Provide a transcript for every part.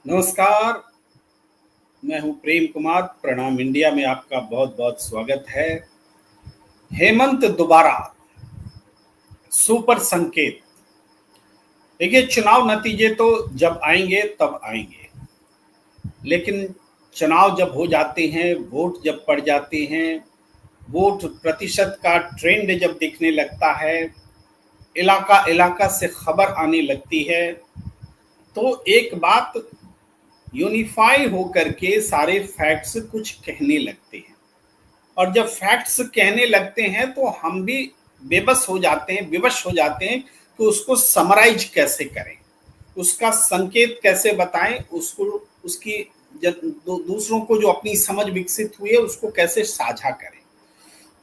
नमस्कार। मैं हूं प्रेम कुमार। प्रणाम इंडिया में आपका बहुत बहुत स्वागत है। हेमंत दोबारा सुपर संकेत। देखिए, चुनाव नतीजे तो जब आएंगे तब आएंगे, लेकिन चुनाव जब हो जाते हैं, वोट जब पड़ जाते हैं, वोट प्रतिशत का ट्रेंड जब दिखने लगता है, इलाका इलाका से खबर आने लगती है, तो एक बात यूनिफाई होकर के सारे फैक्ट्स कुछ कहने लगते हैं। और जब फैक्ट्स कहने लगते हैं तो हम भी बेबस हो जाते हैं, विवश हो जाते हैं कि उसको समराइज कैसे करें, उसका संकेत कैसे बताएं, उसको उसकी दूसरों को जो अपनी समझ विकसित हुई है उसको कैसे साझा करें।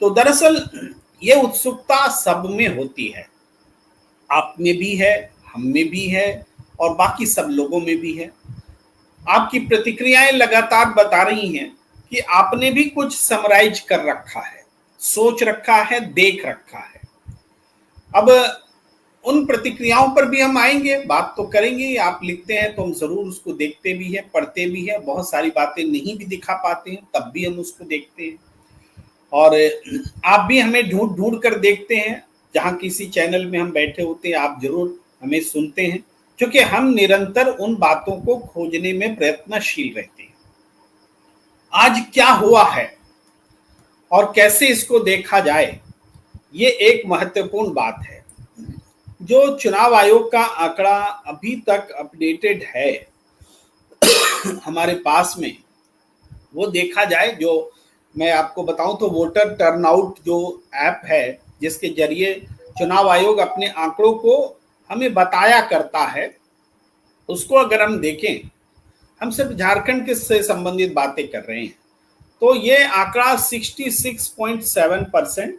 तो दरअसल ये उत्सुकता सब में होती है, आप में भी है, हम में भी है, और बाकी सब लोगों में भी है। आपकी प्रतिक्रियाएं लगातार बता रही हैं कि आपने भी कुछ समराइज कर रखा है, सोच रखा है, देख रखा है। अब उन प्रतिक्रियाओं पर भी हम आएंगे, बात तो करेंगे। आप लिखते हैं तो हम जरूर उसको देखते भी हैं, पढ़ते भी हैं। बहुत सारी बातें नहीं भी दिखा पाते हैं, तब भी हम उसको देखते हैं। और आप भी हमें ढूंढ ढूंढ कर देखते हैं। जहां किसी चैनल में हम बैठे होते हैं, आप जरूर हमें सुनते हैं, क्योंकि हम निरंतर उन बातों को खोजने में प्रयत्नशील रहते हैं। आज क्या हुआ है और कैसे इसको देखा जाए, ये एक महत्वपूर्ण बात है। जो चुनाव आयोग का आंकड़ा अभी तक अपडेटेड है हमारे पास में, वो देखा जाए, जो मैं आपको बताऊं तो वोटर टर्नआउट जो ऐप है, जिसके जरिए चुनाव आयोग अपने आंकड़ों को हमें बताया करता है, उसको अगर हम देखें, हम सिर्फ झारखंड के से संबंधित बातें कर रहे हैं, तो ये आंकड़ा 66.7%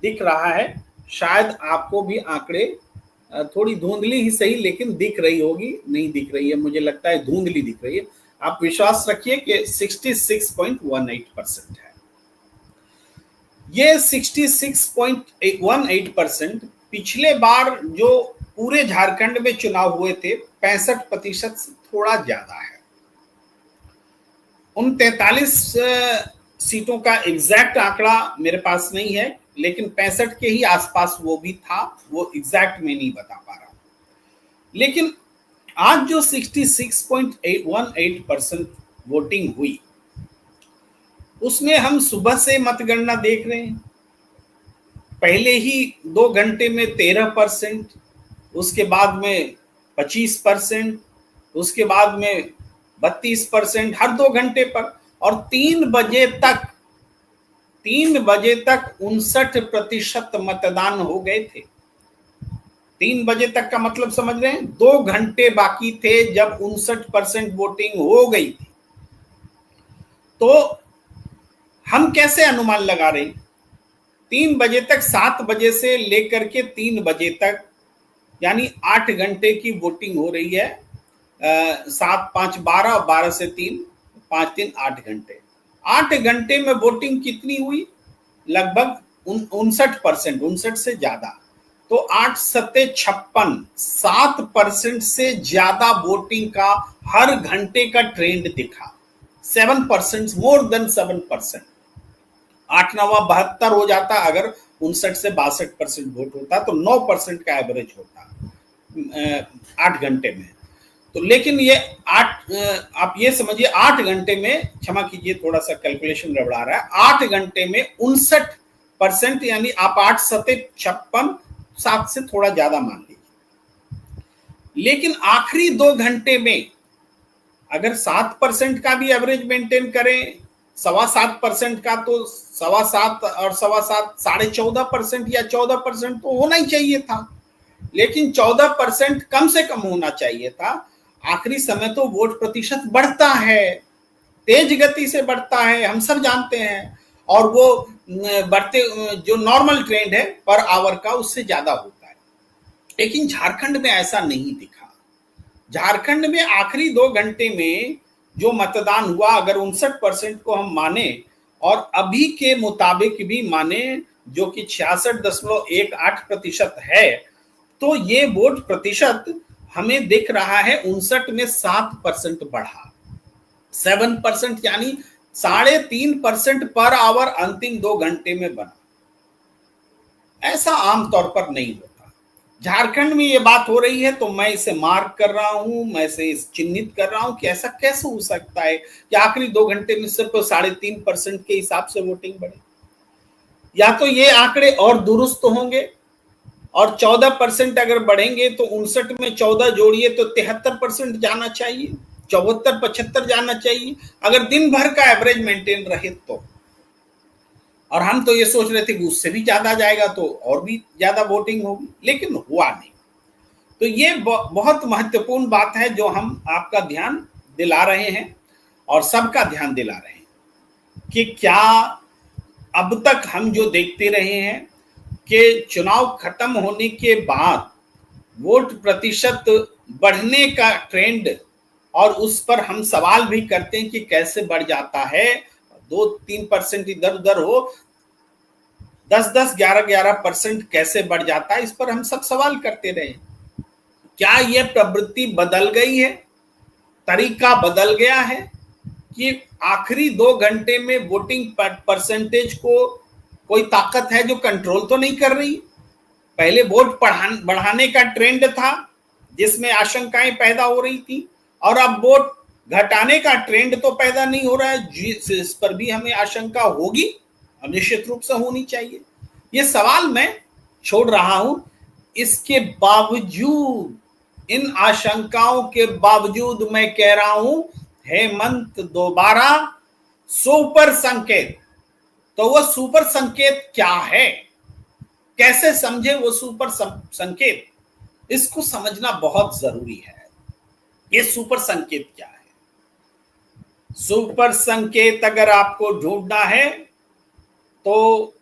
दिख रहा है। शायद आपको भी आंकड़े थोड़ी धुंधली ही सही, लेकिन दिख रही होगी। नहीं दिख रही है, मुझे लगता है धुंधली दिख रही है। आप विश्वास रखिए कि 66.18% है। ये 66.18% पिछले बार जो पूरे झारखंड में चुनाव हुए थे 65% से थोड़ा ज्यादा है। उन 43 सीटों का एग्जैक्ट आंकड़ा मेरे पास नहीं है, लेकिन 65 के ही आसपास वो भी था। वो एग्जैक्ट में नहीं बता पा रहा हूं। लेकिन आज जो 66.18% वोटिंग हुई, उसमें हम सुबह से मतगणना देख रहे हैं। पहले ही 2 घंटे में 13%, उसके बाद में 25%, उसके बाद में 32%, हर 2 घंटे पर। और 3 बजे तक 59% मतदान हो गए थे। 3 बजे तक का मतलब समझ रहे हैं, 2 घंटे बाकी थे जब 59% वोटिंग हो गई थी। तो हम कैसे अनुमान लगा रहे हैं? 3 बजे तक, 7 बजे से लेकर के 3 बजे तक, यानी 8 घंटे की वोटिंग हो रही है। 7, 5, 12, 12 से 3, 5, 3, 8 घंटे। 8 घंटे में वोटिंग कितनी हुई? लगभग 59%, 59 से ज्यादा। तो 8 सत्ते 56, 7% से ज्यादा वोटिंग का हर घंटे का ट्रेंड दिखा। 7%, मोर देन 7%। 8 9 72 हो जाता अगर 59 से 62% वोट होता, तो 9% का एवरेज होता 8 घंटे में। तो लेकिन ये आप ये समझिए, 8 घंटे में, क्षमा कीजिए थोड़ा सा कैलकुलेशन गड़बड़ा रहा है, 8 घंटे में 59%, यानी आप 8 सत्ते 56, 7 से थोड़ा ज्यादा मान लीजिए। लेकिन आखिरी 2 घंटे में अगर 7% का भी एवरेज मेंटेन करें, 7.25% का, तो 7.25 और 7.25 14.5% या 14% तो होना ही चाहिए था। लेकिन 14% कम से कम होना चाहिए था। आखिरी समय तो वोट प्रतिशत बढ़ता है, तेज गति से बढ़ता है, हम सब जानते हैं। और वो बढ़ते, जो नॉर्मल ट्रेंड है पर आवर का, उससे ज्यादा होता है। लेकिन झारखंड में ऐसा नहीं दिखा। झारखंड में आखिरी 2 घंटे में जो मतदान हुआ, अगर 59% को हम माने और अभी के मुताबिक भी माने, जो कि 66.18% है, तो ये वोट प्रतिशत हमें दिख रहा है 59 में 7% बढ़ा, 7%, यानी 3.5% पर आवर अंतिम 2 घंटे में बना। ऐसा आमतौर पर नहीं होता। झारखंड में ये बात हो रही है तो मैं इसे मार्क कर रहा हूं, मैं इसे चिन्हित कर रहा हूं कि ऐसा कैसे हो सकता है कि आखिरी 2 घंटे में सिर्फ 3.5% के हिसाब से वोटिंग बढ़े। या तो ये आंकड़े और दुरुस्त होंगे, और 14% अगर बढ़ेंगे तो 59 में 14 जोड़िए तो 73% जाना चाहिए, 74-75 जाना चाहिए, अगर दिन भर का एवरेज मेंटेन रहे तो। और हम तो ये सोच रहे थे कि उससे भी ज्यादा जाएगा तो और भी ज्यादा वोटिंग होगी, लेकिन हुआ नहीं। तो ये बहुत महत्वपूर्ण बात है जो हम आपका ध्यान दिला रहे हैं और सबका ध्यान दिला रहे हैं कि क्या अब तक हम जो देखते रहे हैं कि चुनाव खत्म होने के बाद वोट प्रतिशत बढ़ने का ट्रेंड, और उस पर हम सवाल भी करते हैं कि कैसे बढ़ जाता है, 2-3% इधर उधर हो, 10-10, 11-11% कैसे बढ़ जाता है, इस पर हम सब सवाल करते रहे। क्या यह प्रवृत्ति बदल गई है, तरीका बदल गया है कि आखिरी 2 घंटे में वोटिंग परसेंटेज को कोई ताकत है जो कंट्रोल तो नहीं कर रही। पहले वोट बढ़ाने का ट्रेंड था जिसमें आशंकाएं पैदा हो रही थी, और अब वोट घटाने का ट्रेंड तो पैदा नहीं हो रहा है, इस पर भी हमें आशंका होगी, निश्चित रूप से होनी चाहिए। ये सवाल मैं छोड़ रहा हूं। इसके बावजूद, इन आशंकाओं के बावजूद मैं कह रहा हूं हेमंत दोबारा सुपर संकेत। तो वो सुपर संकेत क्या है, कैसे समझे वो सुपर संकेत, इसको समझना बहुत जरूरी है। ये सुपर संकेत क्या है? सुपर संकेत अगर आपको ढूंढना है तो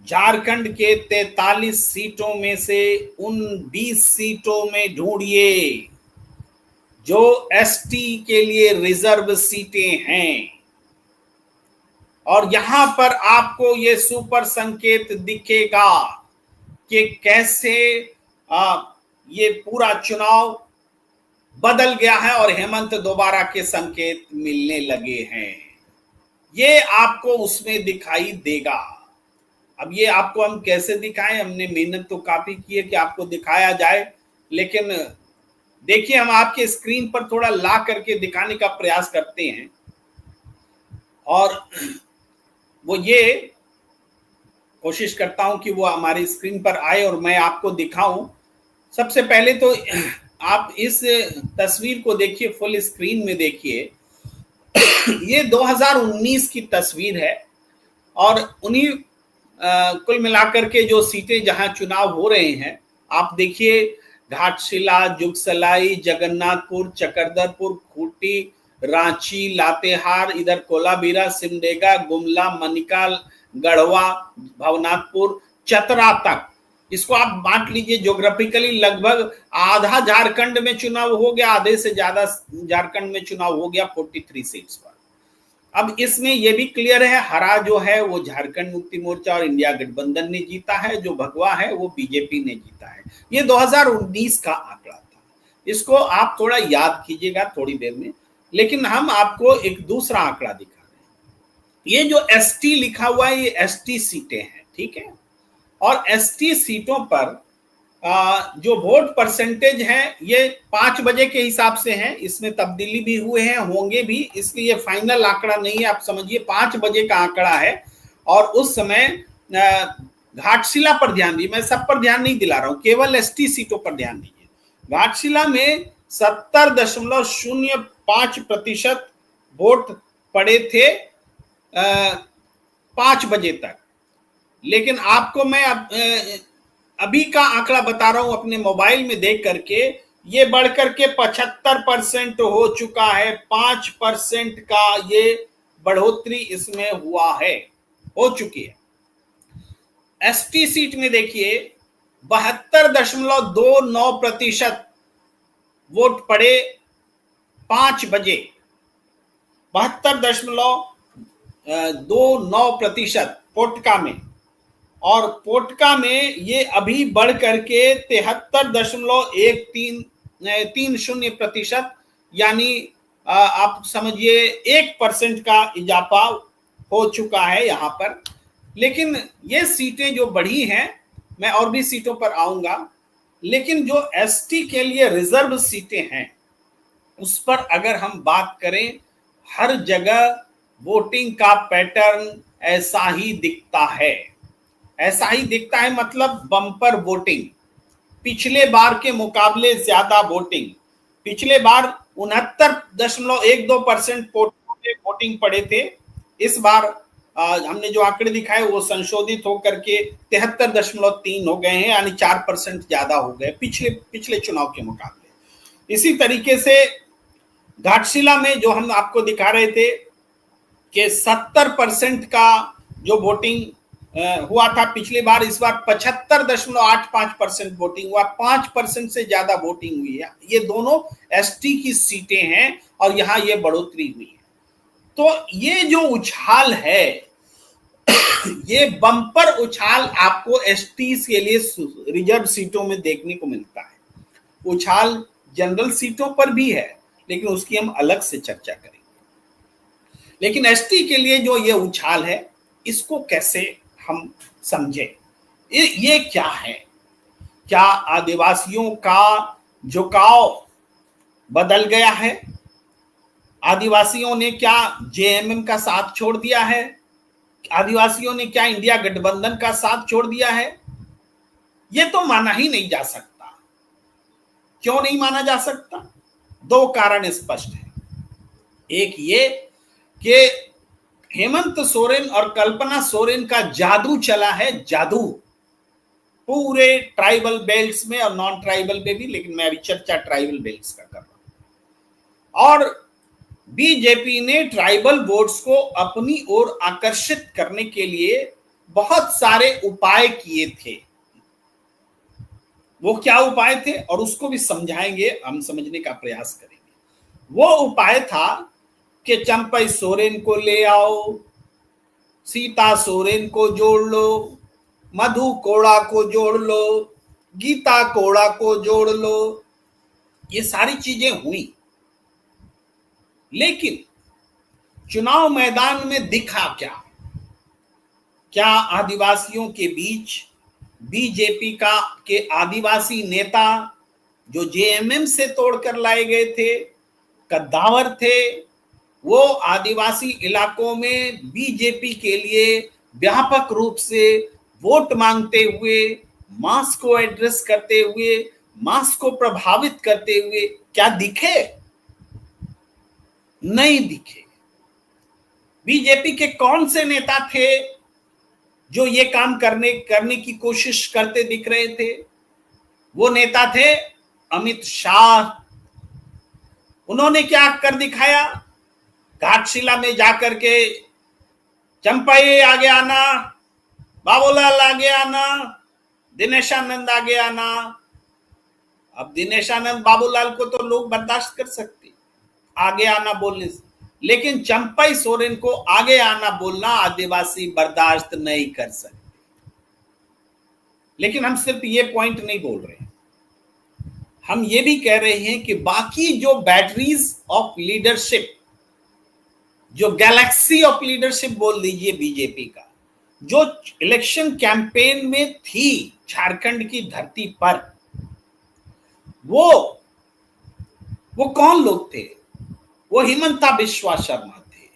झारखंड के 43 सीटों में से उन 20 सीटों में ढूंढिए जो एसटी के लिए रिजर्व सीटें हैं, और यहां पर आपको ये सुपर संकेत दिखेगा कि कैसे ये पूरा चुनाव बदल गया है और हेमंत दोबारा के संकेत मिलने लगे हैं। ये आपको उसमें दिखाई देगा। अब ये आपको हम कैसे दिखाएं, हमने मेहनत तो काफी की है कि आपको दिखाया जाए, लेकिन देखिए हम आपके स्क्रीन पर थोड़ा ला करके दिखाने का प्रयास करते हैं, और वो ये कोशिश करता हूं कि वो हमारी स्क्रीन पर आए और मैं आपको दिखाऊं। सबसे पहले तो आप इस तस्वीर को देखिए, फुल स्क्रीन में देखिए। ये 2019 की तस्वीर है, और उन्हीं कुल मिलाकर के जो सीटें जहां चुनाव हो रहे हैं आप देखिए, घाटशिला, जुगसलाई, जगन्नाथपुर, चकरदरपुर, खूंटी, रांची, लातेहार, इधर कोलाबीरा, सिमडेगा, गुमला, मनिका, गढ़वा, भवनाथपुर, चतरा तक। इसको आप बांट लीजिए ज्योग्राफिकली, लगभग आधा झारखंड में चुनाव हो गया, आधे से ज्यादा झारखंड में चुनाव हो गया 43 सीट्स पर। अब इसमें यह भी क्लियर है, हरा जो है वो झारखंड मुक्ति मोर्चा और इंडिया गठबंधन ने जीता है, जो भगवा है वो बीजेपी ने जीता है। ये 2019 का आंकड़ा था, इसको आप थोड़ा याद कीजिएगा थोड़ी देर में। लेकिन हम आपको एक दूसरा आंकड़ा दिखा रहे हैं। ये जो एसटी लिखा हुआ है, ये एसटी सीटें हैं, ठीक है। और एसटी सीटों पर जो वोट परसेंटेज है ये 5 बजे के हिसाब से है, इसमें तब्दीली भी हुए हैं, होंगे भी, इसलिए फाइनल आंकड़ा नहीं है, आप समझिए 5 बजे का आंकड़ा है। और उस समय घाटशिला पर ध्यान दीजिए, मैं सब पर ध्यान नहीं दिला रहा हूं, केवल एसटी सीटों पर ध्यान दीजिए। घाटशिला में 70.05% वोट पड़े थे 5 बजे तक। लेकिन आपको मैं अभी का आंकड़ा बता रहा हूं अपने मोबाइल में देख करके, ये बढ़कर के 75% हो चुका है। 5% का ये बढ़ोतरी इसमें हुआ है, हो चुकी है। एसटी सीट में देखिए 72.29% वोट पड़े 5 बजे, 72.29% पोटका में, और पोटका में ये अभी बढ़ करके 73.13 3.0%, यानी आप समझिए 1% का इजाफा हो चुका है यहाँ पर। लेकिन ये सीटें जो बढ़ी हैं, मैं और भी सीटों पर आऊंगा, लेकिन जो एसटी के लिए रिजर्व सीटें हैं उस पर अगर हम बात करें, हर जगह वोटिंग का पैटर्न ऐसा ही दिखता है। ऐसा ही दिखता है मतलब बम्पर वोटिंग, पिछले बार के मुकाबले ज्यादा वोटिंग। पिछले बार 69.12% वोटिंग पड़े थे। इस बार हमने जो आंकड़े दिखाए वो संशोधित होकर के 73.3 हो गए हैं, यानी 4% ज्यादा हो गए पिछले चुनाव के मुकाबले। इसी तरीके से घाटशिला में जो हम आपको दिखा रहे थे कि 70% का जो वोटिंग हुआ था पिछली बार, इस बार 75.85% वोटिंग हुआ, 5% से ज्यादा वोटिंग हुई है। ये दोनों एसटी की सीटें हैं और यहां ये बढ़ोतरी हुई है। तो ये जो उछाल है, ये बम्पर उछाल आपको एसटी के लिए रिजर्व सीटों में देखने को मिलता है। उछाल जनरल सीटों पर भी है, लेकिन उसकी हम अलग से चर्चा करेंगे। लेकिन एसटी के लिए जो ये उछाल है, इसको कैसे हम समझें? ये क्या है? क्या आदिवासियों का झुकाव बदल गया है? आदिवासियों ने क्या जेएमएम का साथ छोड़ दिया है? आदिवासियों ने क्या इंडिया गठबंधन का साथ छोड़ दिया है? ये तो माना ही नहीं जा सकता। क्यों नहीं माना जा सकता? दो कारण स्पष्ट है। एक ये कि हेमंत सोरेन और कल्पना सोरेन का जादू चला है, जादू पूरे ट्राइबल बेल्ट्स में और नॉन ट्राइबल में भी, लेकिन मैं अभी चर्चा ट्राइबल बेल्ट्स का कर रहा हूं। और बीजेपी ने ट्राइबल वोट्स को अपनी ओर आकर्षित करने के लिए बहुत सारे उपाय किए थे। वो क्या उपाय थे और उसको भी समझाएंगे, हम समझने का प्रयास करेंगे। वो उपाय था कि चंपई सोरेन को ले आओ, सीता सोरेन को जोड़ लो, मधु कोड़ा को जोड़ लो, गीता कोड़ा को जोड़ लो। ये सारी चीजें हुई, लेकिन चुनाव मैदान में दिखा क्या? क्या आदिवासियों के बीच बीजेपी के आदिवासी नेता जो जेएमएम से तोड़कर लाए गए थे, कद्दावर थे, वो आदिवासी इलाकों में बीजेपी के लिए व्यापक रूप से वोट मांगते हुए, मास को एड्रेस करते हुए, मास को प्रभावित करते हुए क्या दिखे? नहीं दिखे। बीजेपी के कौन से नेता थे जो ये काम करने की कोशिश करते दिख रहे थे? वो नेता थे अमित शाह। उन्होंने क्या कर दिखाया? घाटशिला में जाकर के चंपई आगे आना, बाबूलाल आगे आना, दिनेशानंद आगे आना। अब दिनेशानंद बाबूलाल को तो लोग बर्दाश्त कर सकते आगे आना बोलने से, लेकिन चंपई सोरेन को आगे आना बोलना आदिवासी बर्दाश्त नहीं कर सकते। लेकिन हम सिर्फ ये पॉइंट नहीं बोल रहे हैं, हम ये भी कह रहे हैं कि बाकी जो बैटरीज ऑफ लीडरशिप, जो गैलेक्सी ऑफ लीडरशिप बोल दीजिए बीजेपी का, जो इलेक्शन कैंपेन में थी झारखंड की धरती पर, वो कौन लोग थे? वो हिमंता बिस्वा शर्मा थे,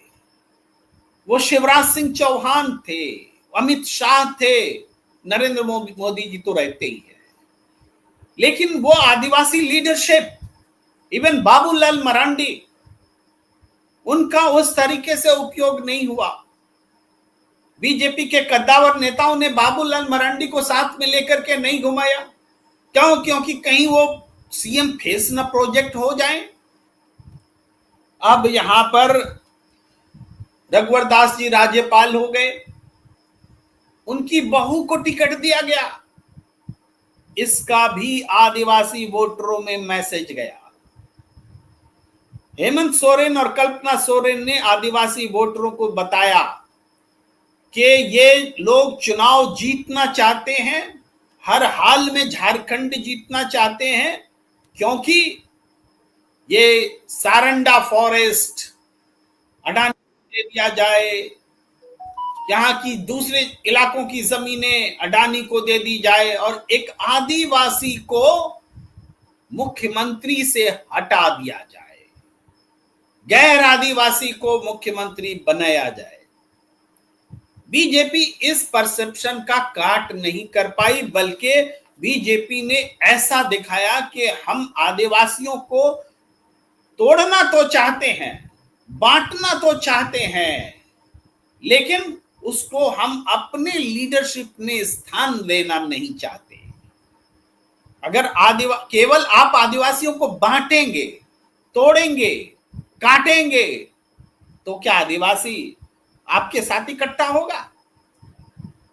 वो शिवराज सिंह चौहान थे, अमित शाह थे, नरेंद्र मोदी जी तो रहते ही है। लेकिन वो आदिवासी लीडरशिप, इवन बाबूलाल मरांडी, उनका उस तरीके से उपयोग नहीं हुआ। बीजेपी के कद्दावर नेताओं ने बाबूलाल मरांडी को साथ में लेकर के नहीं घुमाया। क्यों? क्योंकि कहीं वो सीएम फेस न प्रोजेक्ट हो जाए। अब यहां पर रघुवर दास जी राज्यपाल हो गए, उनकी बहू को टिकट दिया गया, इसका भी आदिवासी वोटरों में मैसेज गया। हेमंत सोरेन और कल्पना सोरेन ने आदिवासी वोटरों को बताया कि ये लोग चुनाव जीतना चाहते हैं, हर हाल में झारखंड जीतना चाहते हैं, क्योंकि ये सारंडा फॉरेस्ट अडानी को दे दिया जाए, यहाँ की दूसरे इलाकों की जमीनें अडानी को दे दी जाए और एक आदिवासी को मुख्यमंत्री से हटा दिया जाए, गैर आदिवासी को मुख्यमंत्री बनाया जाए। बीजेपी इस परसेप्शन का काट नहीं कर पाई, बल्कि बीजेपी ने ऐसा दिखाया कि हम आदिवासियों को तोड़ना तो चाहते हैं, बांटना तो चाहते हैं, लेकिन उसको हम अपने लीडरशिप में स्थान देना नहीं चाहते। अगर केवल आप आदिवासियों को बांटेंगे, तोड़ेंगे, काटेंगे, तो क्या आदिवासी आपके साथ इकट्ठा होगा?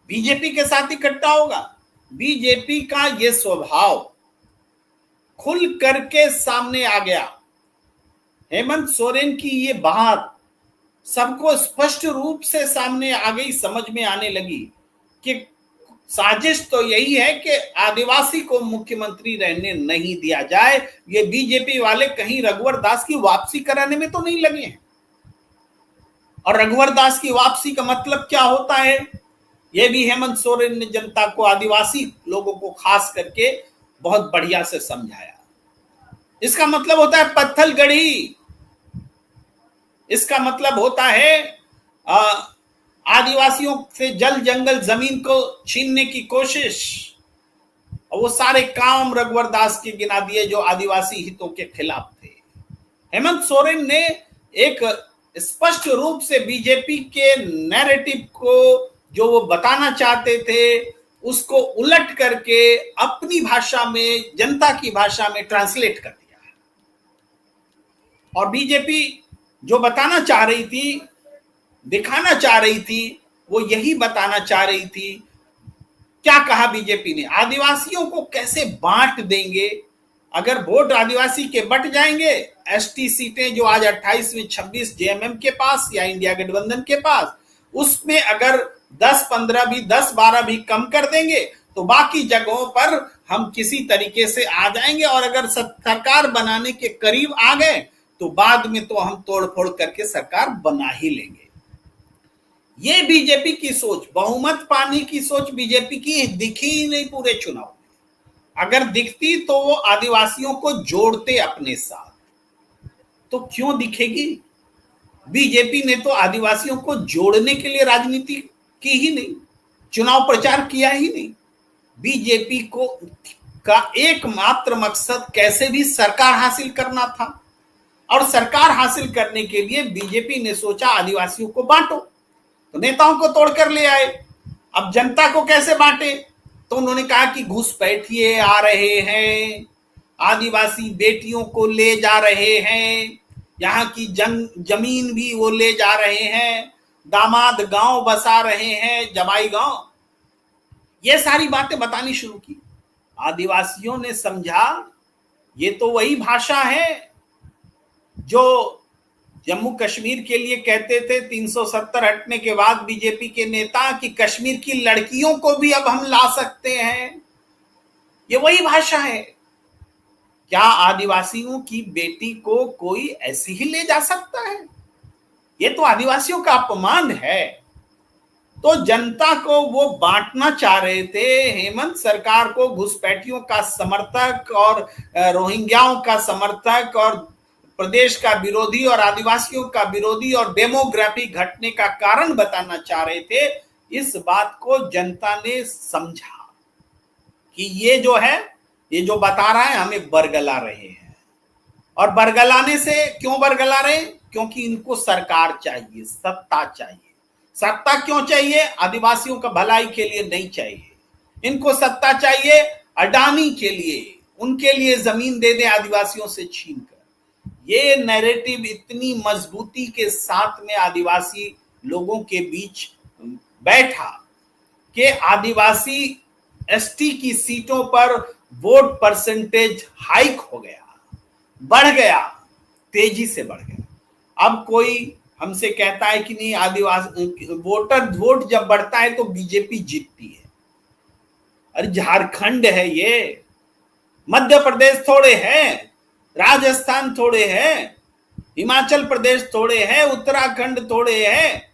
बीजेपी के साथ इकट्ठा होगा? बीजेपी का यह स्वभाव खुल करके सामने आ गया। हेमंत सोरेन की ये बात सबको स्पष्ट रूप से सामने आ गई, समझ में आने लगी कि साजिश तो यही है कि आदिवासी को मुख्यमंत्री रहने नहीं दिया जाए। ये बीजेपी वाले कहीं रघुवर दास की वापसी कराने में तो नहीं लगे हैं। और रघुवर दास की वापसी का मतलब क्या होता है, यह भी हेमंत सोरेन ने जनता को, आदिवासी लोगों को खास करके बहुत बढ़िया से समझाया। इसका मतलब होता है पत्थलगढ़ी, इसका मतलब होता है आदिवासियों से जल जंगल जमीन को छीनने की कोशिश, और वो सारे काम रघुवर दास के गिना दिए जो आदिवासी हितों के खिलाफ थे। हेमंत सोरेन ने एक स्पष्ट रूप से बीजेपी के नैरेटिव को जो वो बताना चाहते थे उसको उलट करके अपनी भाषा में, जनता की भाषा में ट्रांसलेट कर दिया। और बीजेपी जो बताना चाह रही थी, दिखाना चाह रही थी, वो यही बताना चाह रही थी। क्या कहा बीजेपी ने, आदिवासियों को कैसे बांट देंगे। अगर वोट आदिवासी के बट जाएंगे, एसटी सीटें जो आज 28 में 26 जेएमएम के पास या इंडिया गठबंधन के पास, उसमें अगर 10-15 भी, 10-12 भी कम कर देंगे तो बाकी जगहों पर हम किसी तरीके से आ जाएंगे। और अगर सरकार बनाने के करीब आ गए तो बाद में तो हम तोड़फोड़ करके सरकार बना ही लेंगे। ये बीजेपी की सोच, बहुमत पाने की सोच बीजेपी की दिखी ही नहीं पूरे चुनाव में। अगर दिखती तो वो आदिवासियों को जोड़ते अपने साथ, तो क्यों दिखेगी? बीजेपी ने तो आदिवासियों को जोड़ने के लिए राजनीति की ही नहीं, चुनाव प्रचार किया ही नहीं। बीजेपी को का एकमात्र मकसद कैसे भी सरकार हासिल करना था, और सरकार हासिल करने के लिए बीजेपी ने सोचा आदिवासियों को बांटो, तो नेताओं को तोड़कर ले आए। अब जनता को कैसे बांटे, तो उन्होंने कहा कि घुसपैठिए आ रहे हैं, आदिवासी बेटियों को ले जा रहे हैं, यहाँ की जमीन भी वो ले जा रहे हैं, दामाद गांव बसा रहे हैं, जमाई गांव, ये सारी बातें बतानी शुरू की। आदिवासियों ने समझा ये तो वही भाषा है जो जम्मू कश्मीर के लिए कहते थे 370 हटने के बाद बीजेपी के नेता कि कश्मीर की लड़कियों को भी अब हम ला सकते हैं। ये वही भाषा है। क्या आदिवासियों की बेटी को कोई ऐसी ही ले जा सकता है? ये तो आदिवासियों का अपमान है। तो जनता को वो बांटना चाह रहे थे। हेमंत सरकार को घुसपैठियों का समर्थक और रोहिंग्याओं का समर्थक और प्रदेश का विरोधी और आदिवासियों का विरोधी और डेमोग्राफी घटने का कारण बताना चाह रहे थे। इस बात को जनता ने समझा कि ये जो है, ये जो बता रहा है हमें बरगला रहे हैं। और बरगलाने से क्यों बरगला रहे? क्योंकि इनको सरकार चाहिए, सत्ता चाहिए। सत्ता क्यों चाहिए? आदिवासियों का भलाई के लिए नहीं चाहिए, इनको सत्ता चाहिए अडानी के लिए, उनके लिए जमीन दे दें आदिवासियों से छीनकर। ये नैरेटिव इतनी मजबूती के साथ में आदिवासी लोगों के बीच बैठा कि आदिवासी एसटी की सीटों पर वोट परसेंटेज हाइक हो गया, बढ़ गया, तेजी से बढ़ गया। अब कोई हमसे कहता है कि नहीं आदिवासी वोट जब बढ़ता है तो बीजेपी जीतती है। अरे झारखंड है ये, मध्य प्रदेश थोड़े हैं, राजस्थान थोड़े हैं, हिमाचल प्रदेश थोड़े हैं, उत्तराखंड थोड़े हैं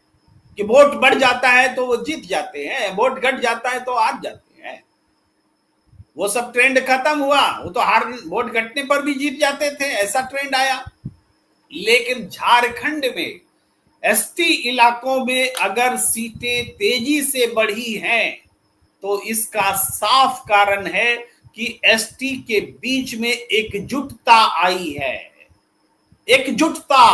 कि वोट बढ़ जाता है तो वो जीत जाते हैं, वोट घट जाता है तो हार जाते हैं। वो सब ट्रेंड खत्म हुआ, वो तो हार वोट घटने पर भी जीत जाते थे, ऐसा ट्रेंड आया। लेकिन झारखंड में एसटी इलाकों में अगर सीटें तेजी से बढ़ी हैं तो इसका साफ कारण है कि एसटी के बीच में एकजुटता आई है, एकजुटता।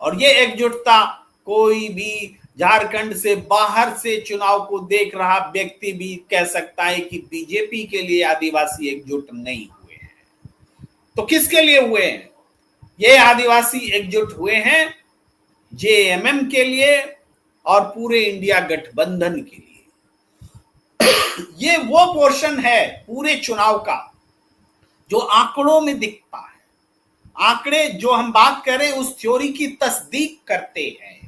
और ये एकजुटता कोई भी झारखंड से बाहर से चुनाव को देख रहा व्यक्ति भी कह सकता है कि बीजेपी के लिए आदिवासी एकजुट नहीं हुए हैं। तो किसके लिए हुए हैं? ये आदिवासी एकजुट हुए हैं जेएमएम के लिए और पूरे इंडिया गठबंधन के लिए। ये वो पोर्शन है पूरे चुनाव का जो आंकड़ों में दिखता है। आंकड़े जो हम बात करें उस थ्योरी की तस्दीक करते हैं,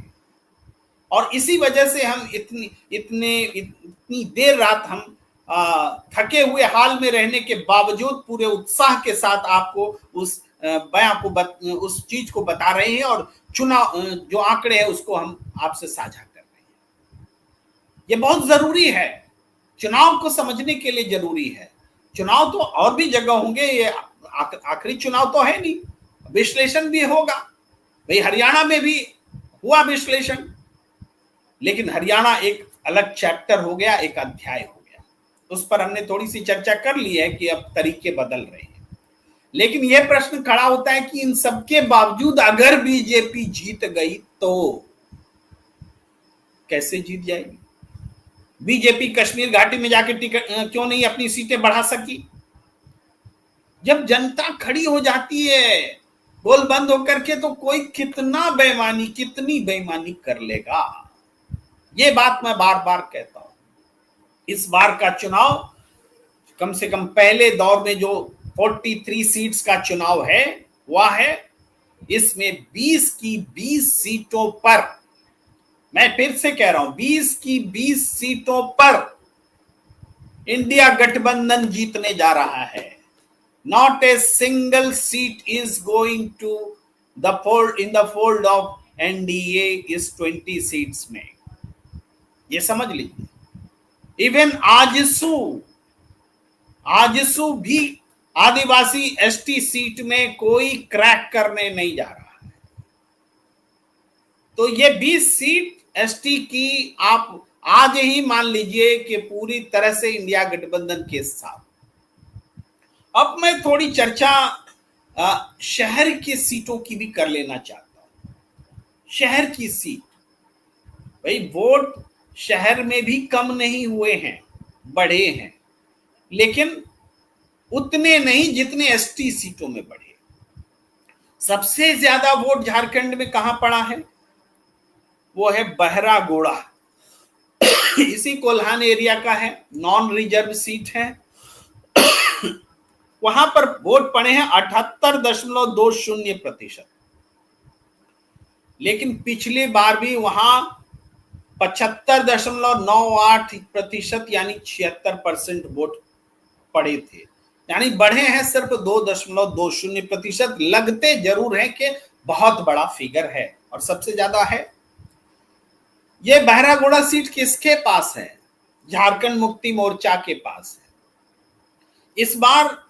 और इसी वजह से हम इतनी देर रात हम थके हुए हाल में रहने के बावजूद पूरे उत्साह के साथ आपको उस बयां को उस चीज को बता रहे हैं, और चुनाव जो आंकड़े हैं उसको हम आपसे साझा कर रहे हैं। ये बहुत जरूरी है, चुनाव को समझने के लिए जरूरी है। चुनाव तो और भी जगह होंगे, ये आखिरी चुनाव तो है नहीं, विश्लेषण भी होगा। भाई हरियाणा में भी हुआ विश्लेषण, लेकिन हरियाणा एक अलग चैप्टर हो गया, एक अध्याय हो गया। उस पर हमने थोड़ी सी चर्चा कर ली है कि अब तरीके बदल रहे हैं। लेकिन यह प्रश्न खड़ा होता है कि इन सबके बावजूद अगर बीजेपी जीत गई तो कैसे जीत जाएगी? बीजेपी कश्मीर घाटी में जाके टिकट क्यों नहीं अपनी सीटें बढ़ा सकी? जब जनता खड़ी हो जाती है बोल बंद होकर के, तो कोई कितनी बेईमानी कर लेगा। ये बात मैं बार बार कहता हूं। इस बार का चुनाव कम से कम पहले दौर में जो 43 सीट्स का चुनाव है वह है, इसमें 20 की 20 सीटों पर, मैं फिर से कह रहा हूं 20 की 20 सीटों पर इंडिया गठबंधन जीतने जा रहा है। Not a single seat is going to the fold in the fold of NDA इस 20 सीट्स में, ये समझ लीजिए। इवन आजसू भी आदिवासी एसटी सीट में कोई क्रैक करने नहीं जा रहा है। तो ये 20 सीट एसटी की आप आज ही मान लीजिए कि पूरी तरह से इंडिया गठबंधन के साथ। अब मैं थोड़ी चर्चा शहर की सीटों की भी कर लेना चाहता हूं। शहर की सीट, भाई वोट शहर में भी कम नहीं हुए हैं, बढ़े हैं, लेकिन उतने नहीं जितने एसटी सीटों में बढ़े। सबसे ज्यादा वोट झारखंड में कहां पड़ा है? वो है बहरागोड़ा, इसी कोल्हान एरिया का है, नॉन रिजर्व सीट है। वहां पर वोट पड़े हैं 78.20%, लेकिन पिछली बार भी वहां 75.98% यानी 76% वोट पड़े थे, यानी बढ़े हैं सिर्फ 2.20%। लगते जरूर है कि बहुत बड़ा फिगर है, और सबसे ज्यादा है। ये बहरागोड़ा सीट किसके पास है? झारखंड मुक्ति मोर्चा के पास है। इस बार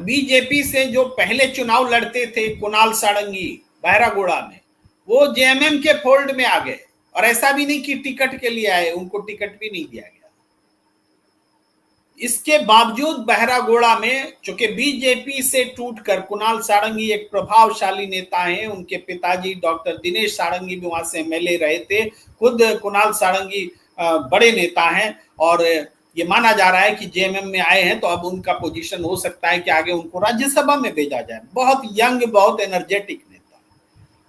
बीजेपी से जो पहले चुनाव लड़ते थे कुणाल सारंगी बहरागोड़ा में, वो जेएमएम के फोल्ड में आ गए, और ऐसा भी नहीं कि टिकट के लिए आए, उनको टिकट भी नहीं दिया गया। इसके बावजूद बहरागोड़ा में चूंकि बीजेपी से टूटकर कुणाल सारंगी एक प्रभावशाली नेता हैं, उनके पिताजी डॉक्टर दिनेश सारंगी भी वहां से एमएलए रहे थे, खुद कुणाल सारंगी बड़े नेता हैं, और ये माना जा रहा है कि जेएमएम में आए हैं तो अब उनका पोजीशन हो सकता है कि आगे उनको राज्यसभा में भेजा जाए। बहुत यंग, बहुत एनर्जेटिक नेता,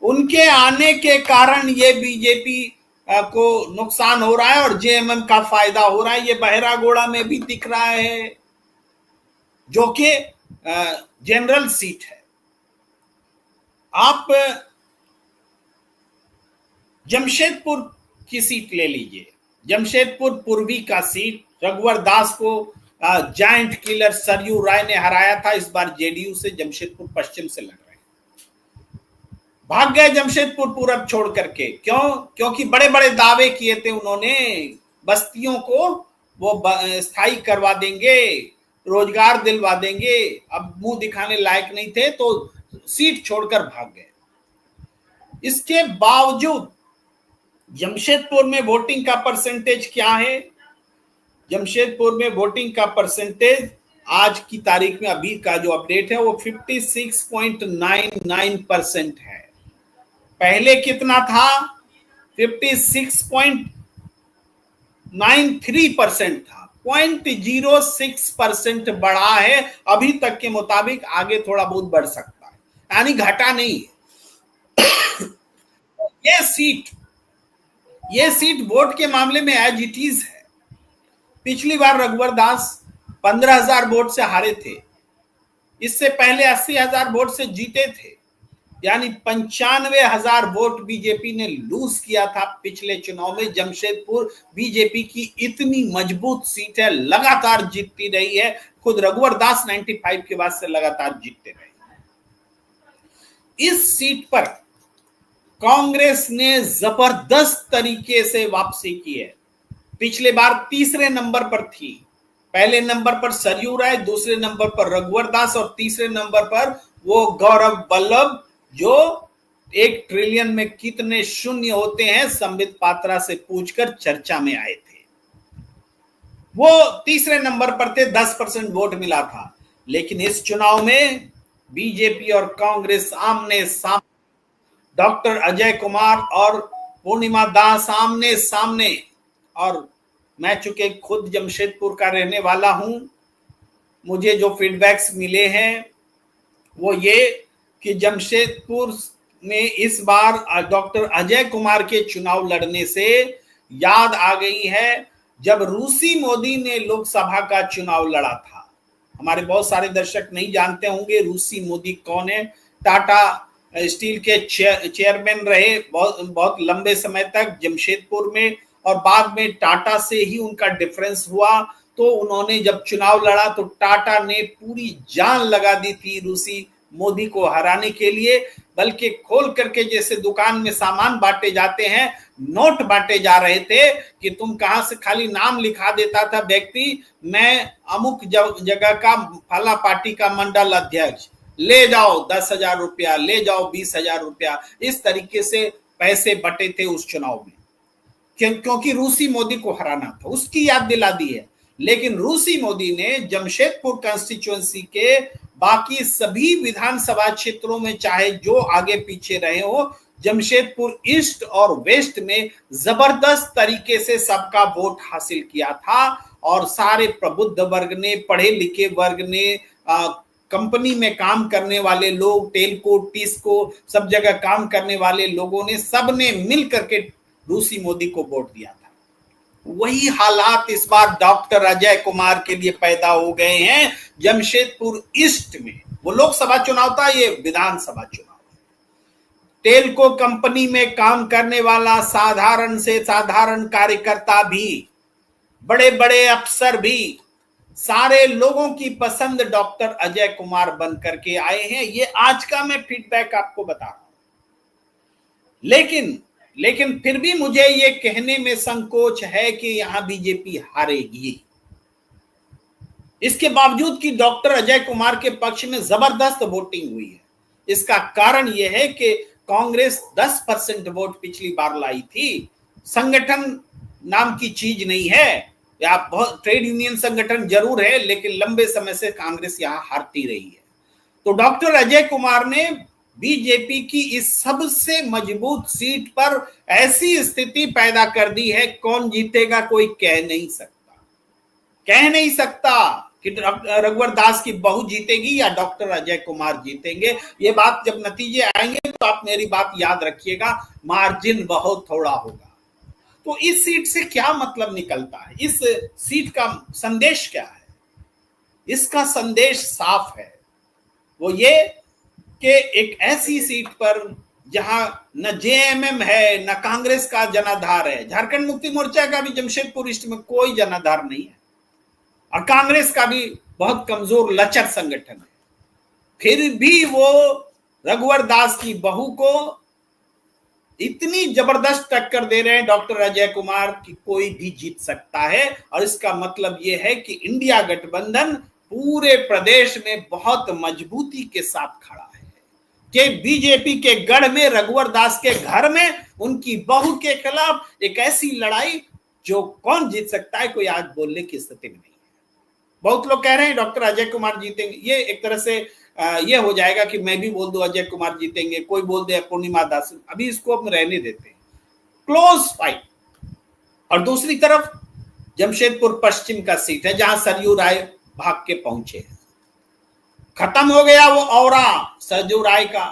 उनके आने के कारण ये बीजेपी को नुकसान हो रहा है और जेएमएम का फायदा हो रहा है। ये बहरागोड़ा में भी दिख रहा है, जो कि जनरल सीट है। आप जमशेदपुर की सीट ले लीजिए, जमशेदपुर पूर्वी का सीट रघुवर दास को जायंट किलर सरयू राय ने हराया था। इस बार जेडीयू से जमशेदपुर पश्चिम से लड़ रहे हैं। भाग गए जमशेदपुर पूरब छोड़ करके। क्यों? क्योंकि बड़े बड़े दावे किए थे उन्होंने, बस्तियों को वो स्थायी करवा देंगे, रोजगार दिलवा देंगे। अब मुंह दिखाने लायक नहीं थे तो सीट छोड़कर भाग गए। इसके बावजूद जमशेदपुर में वोटिंग का परसेंटेज क्या है? जमशेदपुर में वोटिंग का परसेंटेज आज की तारीख में अभी का जो अपडेट है वो 56.99% है। पहले कितना था? 56.93% था। 0.06% बढ़ा है अभी तक के मुताबिक। आगे थोड़ा बहुत बढ़ सकता है, यानी घटा नहीं है। ये सीट वोट के मामले में एज इट इज है। पिछली बार रघुवर दास 15,000 वोट से हारे थे। इससे पहले 80,000 वोट से जीते थे, यानी 95,000 वोट बीजेपी ने लूज किया था पिछले चुनाव में। जमशेदपुर बीजेपी की इतनी मजबूत सीट है, लगातार जीतती रही है। खुद रघुवर दास 95 के बाद से लगातार जीतते रहे। इस सीट पर कांग्रेस ने जबरदस्त तरीके से वापसी की है। पिछले बार तीसरे नंबर पर थी। पहले नंबर पर सरयू राय, दूसरे नंबर पर रघुवर दास और तीसरे नंबर पर वो गौरव वल्लभ, जो 1 ट्रिलियन में कितने शून्य होते हैं संबित पात्रा से पूछकर चर्चा में आए थे। वो तीसरे नंबर पर थे, 10% वोट मिला था। लेकिन इस चुनाव में बीजेपी और कांग्रेस आमने सामने, डॉक्टर अजय कुमार और पूर्णिमा दास आमने सामने। और मैं चूंकि खुद जमशेदपुर का रहने वाला हूं, मुझे जो फीडबैक्स मिले हैं वो ये कि जमशेदपुर में इस बार डॉक्टर अजय कुमार के चुनाव लड़ने से याद आ गई है जब रूसी मोदी ने लोकसभा का चुनाव लड़ा था। हमारे बहुत सारे दर्शक नहीं जानते होंगे रूसी मोदी कौन है। टाटा स्टील के चेयरमैन रहे बहुत लंबे समय तक जमशेदपुर में, और बाद में टाटा से ही उनका डिफरेंस हुआ। तो उन्होंने जब चुनाव लड़ा तो टाटा ने पूरी जान लगा दी थी रूसी मोदी को हराने के लिए, बल्कि खोल करके जैसे दुकान में सामान बांटे जाते हैं, नोट बांटे जा रहे थे कि तुम कहां से, खाली नाम लिखा देता था व्यक्ति, मैं अमुक जगह का फला पार्टी का मंडल अध्यक्ष, ले जाओ 10,000 रुपया, ले जाओ 20,000 रुपया। इस तरीके से पैसे बटे थे उस चुनाव में, क्योंकि रूसी मोदी को हराना था, उसकी याद दिला दी है। लेकिन रूसी मोदी ने जमशेदपुर कंस्टिट्यूएंसी के बाकी सभी विधानसभा क्षेत्रों में, चाहे जो आगे पीछे रहे हो, जमशेदपुर ईस्ट और वेस्ट में जबरदस्त तरीके से सबका वोट हासिल किया था। और सारे प्रबुद्ध वर्ग ने, पढ़े लिखे वर्ग ने, कंपनी में काम करने वाले लोग, टेलको टिस्को सब जगह काम करने वाले लोगों ने, सबने मिल करके रूसी मोदी को वोट दिया था। वही हालात इस बार डॉक्टर अजय कुमार के लिए पैदा हो गए हैं जमशेदपुर ईस्ट में। वो लोकसभा चुनाव था, ये विधानसभा चुनाव। टेलको कंपनी में काम करने वाला साधारण से साधारण कार्यकर्ता भी, बड़े बड़े अफसर भी, सारे लोगों की पसंद डॉक्टर अजय कुमार बन करके आए हैं। ये आज का मैं फीडबैक आपको बता रहा हूं। लेकिन फिर भी मुझे ये कहने में संकोच है कि यहां बीजेपी हारेगी। इसके बावजूद कि डॉक्टर अजय कुमार के पक्ष में जबरदस्त वोटिंग हुई है। इसका कारण यह है कि कांग्रेस 10% वोट पिछली बार लाई थी। संगठन नाम की चीज नहीं है, या बहुत ट्रेड यूनियन संगठन जरूर है, लेकिन लंबे समय से कांग्रेस यहां हारती रही है। तो डॉक्टर अजय कुमार ने बीजेपी की इस सबसे मजबूत सीट पर ऐसी स्थिति पैदा कर दी है, कौन जीतेगा कोई कह नहीं सकता कि रघुवर दास की बहू जीतेगी या डॉक्टर अजय कुमार जीतेंगे। ये बात जब नतीजे आएंगे तो आप मेरी बात याद रखिएगा, मार्जिन बहुत थोड़ा होगा। तो इस सीट से क्या मतलब निकलता है, इस सीट का संदेश क्या है? इसका संदेश साफ है, वो ये कि एक ऐसी सीट पर जहां न जेएमएम है, न कांग्रेस का जनाधार है, झारखंड मुक्ति मोर्चा का भी जमशेदपुर ईस्ट में कोई जनाधार नहीं है, और कांग्रेस का भी बहुत कमजोर लचर संगठन है, फिर भी वो रघुवर दास की बहू को इतनी जबरदस्त टक्कर दे रहे हैं डॉक्टर अजय कुमार कि कोई भी जीत सकता है। और इसका मतलब यह है कि इंडिया गठबंधन पूरे प्रदेश में बहुत मजबूती के साथ खड़ा है कि बीजेपी के गढ़ में, रघुवर दास के घर में उनकी बहू के खिलाफ एक ऐसी लड़ाई जो कौन जीत सकता है, कोई आज बोलने की स्थिति में नहीं है। बहुत लोग कह रहे हैं डॉक्टर अजय कुमार जीतेंगे, ये एक तरह से ये हो जाएगा कि मैं भी बोल दूं अजय कुमार जीतेंगे, कोई बोल दे पूर्णिमा दास, अभी इसको हम रहने देते हैं, क्लोज फाइट। और दूसरी तरफ जमशेदपुर पश्चिम का सीट है जहां सरयू राय भाग के पहुंचे, खत्म हो गया वो औरा सरयू राय का।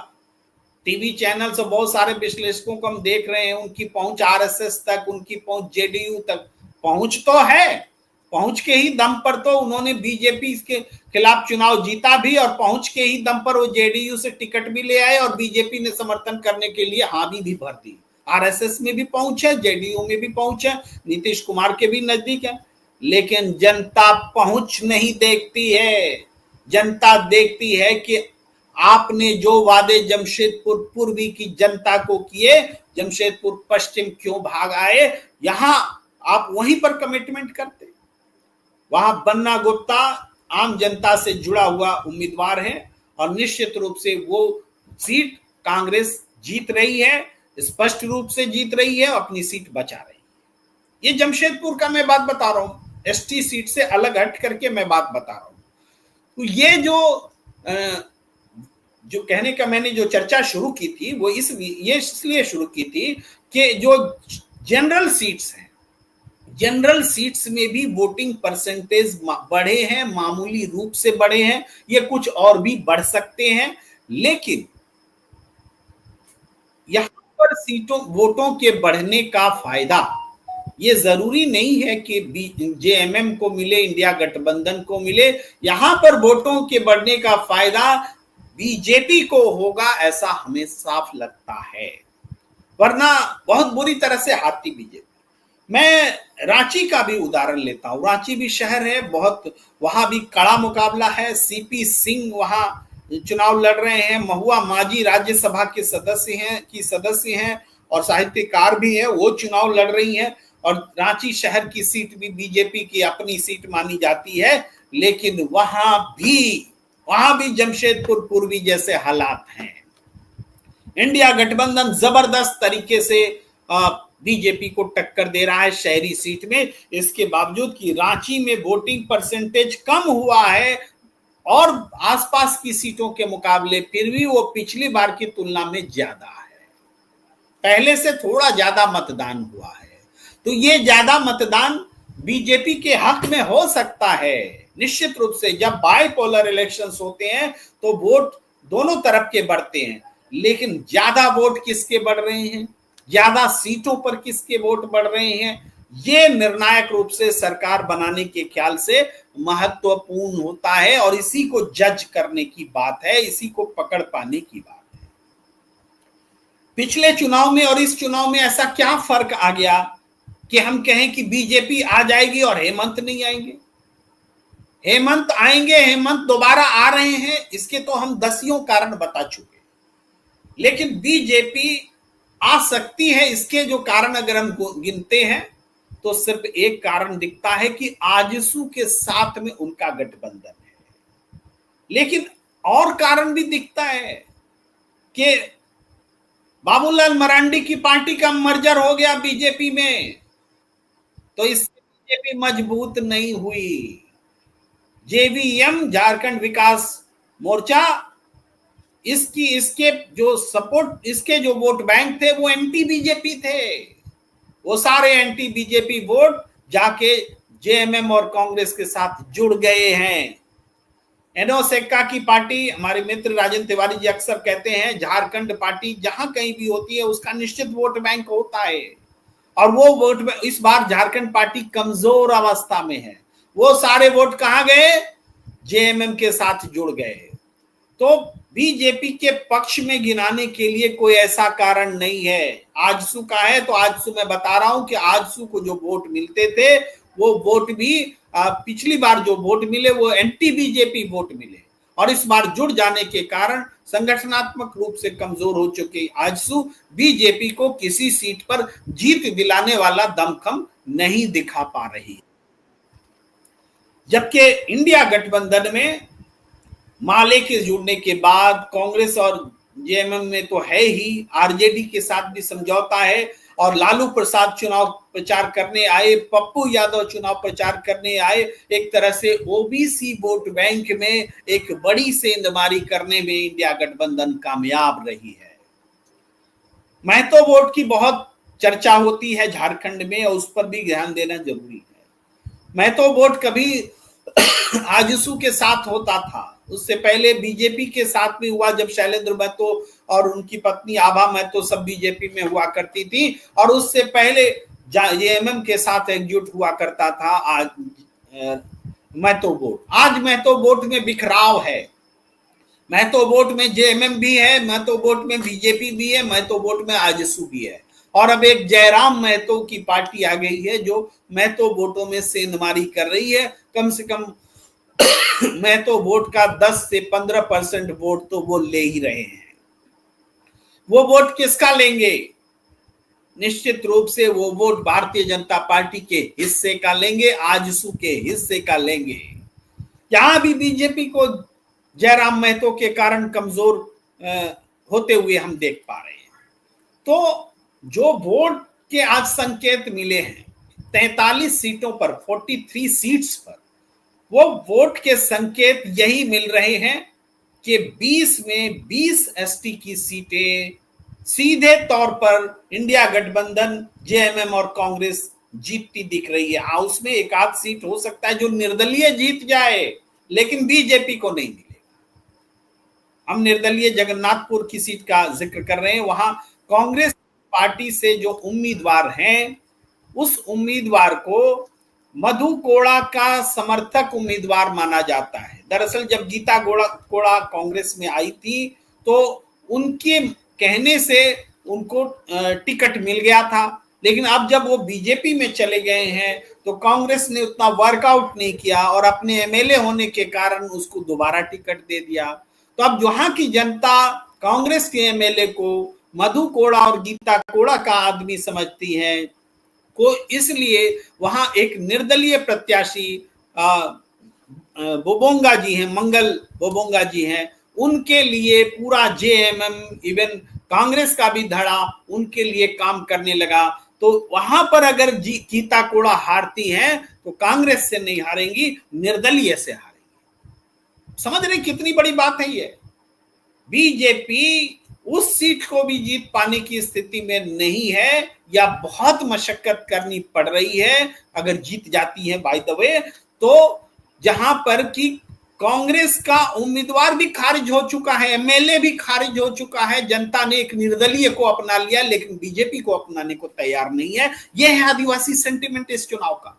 टीवी चैनल से बहुत सारे विश्लेषकों को हम देख रहे हैं, उनकी पहुंच आरएसएस तक, उनकी पहुंच जेडीयू तक, पहुंच तो है, पहुंच के ही दम पर तो उन्होंने बीजेपी के खिलाफ चुनाव जीता भी, और पहुंच के ही दम पर वो जेडीयू से टिकट भी ले आए और बीजेपी ने समर्थन करने के लिए हामी भी भर दी। आरएसएस में भी पहुंच है, जेडीयू में भी पहुंच है, नीतीश कुमार के भी नजदीक है, लेकिन जनता पहुंच नहीं देखती है। जनता देखती है कि आपने जो वादे जमशेदपुर पूर्वी की जनता को किए, जमशेदपुर पश्चिम क्यों भाग आए, यहां आप वहीं पर कमिटमेंट करते। वहां बन्ना गुप्ता आम जनता से जुड़ा हुआ उम्मीदवार है और निश्चित रूप से वो सीट कांग्रेस जीत रही है, स्पष्ट रूप से जीत रही है, अपनी सीट बचा रही है। ये जमशेदपुर का मैं बात बता रहा हूं, एसटी सीट से अलग हट करके मैं बात बता रहा हूं। तो ये जो कहने का मैंने जो चर्चा शुरू की थी वो इसलिए शुरू की थी कि जो जनरल सीट्स हैं, जनरल सीट्स में भी वोटिंग परसेंटेज बढ़े हैं, मामूली रूप से बढ़े हैं, ये कुछ और भी बढ़ सकते हैं, लेकिन यहां पर वोटों के बढ़ने का फायदा ये जरूरी नहीं है कि जेएमएम को मिले, इंडिया गठबंधन को मिले। यहां पर वोटों के बढ़ने का फायदा बीजेपी को होगा, ऐसा हमें साफ लगता है, वरना बहुत बुरी तरह से हारती बीजेपी। मैं रांची का भी उदाहरण लेता हूं, रांची भी शहर है, बहुत वहां भी कड़ा मुकाबला है। सीपी सिंह वहां चुनाव लड़ रहे हैं, महुआ मांझी राज्यसभा के सदस्य हैं और साहित्यकार भी है, वो चुनाव लड़ रही हैं। और रांची शहर की सीट भी बीजेपी की अपनी सीट मानी जाती है, लेकिन वहां भी जमशेदपुर पूर्वी जैसे हालात हैं। इंडिया गठबंधन जबरदस्त तरीके से बीजेपी को टक्कर दे रहा है शहरी सीट में, इसके बावजूद कि रांची में वोटिंग परसेंटेज कम हुआ है और आसपास की सीटों के मुकाबले फिर भी वो पिछली बार की तुलना में ज्यादा है, पहले से थोड़ा ज्यादा मतदान हुआ है। तो ये ज्यादा मतदान बीजेपी के हक में हो सकता है। निश्चित रूप से जब बाइपोलर इलेक्शंस होते हैं तो वोट दोनों तरफ के बढ़ते हैं, लेकिन ज्यादा वोट किसके बढ़ रहे हैं, ज्यादा सीटों पर किसके वोट बढ़ रहे हैं, ये निर्णायक रूप से सरकार बनाने के ख्याल से महत्वपूर्ण होता है और इसी को जज करने की बात है, इसी को पकड़ पाने की बात है। पिछले चुनाव में और इस चुनाव में ऐसा क्या फर्क आ गया कि हम कहें कि बीजेपी आ जाएगी और हेमंत नहीं आएंगे? हेमंत आएंगे, हेमंत दोबारा आ रहे हैं, इसके तो हम दसियों कारण बता चुके, लेकिन बीजेपी आ सकती है, इसके जो कारण अगर हम गिनते हैं तो सिर्फ एक कारण दिखता है कि आजसू के साथ में उनका गठबंधन है, लेकिन और कारण भी दिखता है कि बाबूलाल मरांडी की पार्टी का मर्जर हो गया बीजेपी में, तो इससे बीजेपी मजबूत नहीं हुई। जेवीएम झारखंड विकास मोर्चा, इसके जो सपोर्ट, इसके जो वोट बैंक थे वो एंटी बीजेपी थे, वो सारे एंटी बीजेपी वोट जाके जेएमएम और कांग्रेस के साथ जुड़ गए हैं। एनोसेक्का की पार्टी, हमारे मित्र राजेंद्र तिवारी जी अक्सर कहते हैं झारखंड पार्टी जहां कहीं भी होती है उसका निश्चित वोट बैंक होता है, और वो वोट इस बार झारखंड पार्टी कमजोर अवस्था में है, वो सारे वोट कहां गए, जेएमएम के साथ जुड़ गए। तो बीजेपी के पक्ष में गिनाने के लिए कोई ऐसा कारण नहीं है। आजसू का है तो आजसू मैं बता रहा हूं कि आजसू को जो वोट मिलते थे वो वोट भी पिछली बार जो वोट मिले वो एंटी बीजेपी वोट मिले, और इस बार जुड़ जाने के कारण संगठनात्मक रूप से कमजोर हो चुके आजसू बीजेपी को किसी सीट पर जीत दिलाने वाला दमखम नहीं दिखा पा रही। जबकि इंडिया गठबंधन में माले के जुड़ने के बाद कांग्रेस और जेएमएम में तो है ही, आरजेडी के साथ भी समझौता है, और लालू प्रसाद चुनाव प्रचार करने आए, पप्पू यादव चुनाव प्रचार करने आए, एक तरह से ओबीसी वोट बैंक में एक बड़ी सेंधमारी करने में इंडिया गठबंधन कामयाब रही है। महतो वोट की बहुत चर्चा होती है झारखंड में, और उस पर भी ध्यान देना जरूरी है। महतो वोट कभी आजसू के साथ होता था, उससे पहले बीजेपी के साथ भी हुआ जब शैलेंद्र महतो और उनकी पत्नी आभा महतो सब बीजेपी में हुआ करती थी, और उससे पहले जेएमएम के साथ एकजुट हुआ करता था आज महतो वोट। आज महतो वोट में बिखराव है, महतो वोट में जेएमएम भी है, महतो वोट में बीजेपी भी है, महतो वोट में आजसू भी है, और अब एक जयराम महतो की पार्टी आ गई है जो महतो वोटों में सेंधमारी कर रही है। कम से कम महतो वोट का 10 से 15% वोट तो वो ले ही रहे हैं। वो वोट किसका लेंगे? निश्चित रूप से वो वोट भारतीय जनता पार्टी के हिस्से का लेंगे, आजसू के हिस्से का लेंगे। यहां भी बीजेपी को जयराम महतो के कारण कमजोर होते हुए हम देख पा रहे हैं। तो जो वोट के आज संकेत मिले हैं 43 सीटों पर, 43 सीट्स पर, वो वोट के संकेत यही मिल रहे हैं कि 20 में 20 एसटी की सीटें सीधे तौर पर इंडिया गठबंधन, जेएमएम और कांग्रेस जीतती दिख रही है। हाउस में एक आध सीट हो सकता है जो निर्दलीय जीत जाए, लेकिन बीजेपी को नहीं मिलेगा। हम निर्दलीय जगन्नाथपुर की सीट का जिक्र कर रहे हैं, वहां कांग्रेस पार्टी से जो उम्मीदवार हैं, उस उम्मीदवार को मधु कोड़ा का समर्थक उम्मीदवार माना जाता है। दरअसल जब गीता कोड़ा कांग्रेस में आई थी तो उनके कहने से उनको टिकट मिल गया था, लेकिन अब जब वो बीजेपी में चले गए हैं तो कांग्रेस ने उतना वर्कआउट नहीं किया और अपने एमएलए होने के कारण उसको दोबारा टिकट दे दिया। तो अब वहां की जनता कांग्रेस के एमएलए को मधु कोड़ा और गीता कोड़ा का आदमी समझती है को, इसलिए वहां एक निर्दलीय प्रत्याशी बोबोंगा जी हैं, मंगल बोबोंगा जी हैं, उनके लिए पूरा जेएमएम, इवन कांग्रेस का भी धड़ा उनके लिए काम करने लगा। तो वहां पर अगर गीता कोड़ा हारती हैं तो कांग्रेस से नहीं हारेंगी, निर्दलीय से हारेंगी। समझ रहे कितनी बड़ी बात है ये? बीजेपी उस सीट को भी जीत पाने की स्थिति में नहीं है, या बहुत मशक्कत करनी पड़ रही है अगर जीत जाती है बाय द वे, तो जहां पर कि कांग्रेस का उम्मीदवार भी खारिज हो चुका है, एमएलए भी खारिज हो चुका है, जनता ने एक निर्दलीय को अपना लिया, लेकिन बीजेपी को अपनाने को तैयार नहीं है। यह है आदिवासी सेंटिमेंट इस चुनाव का।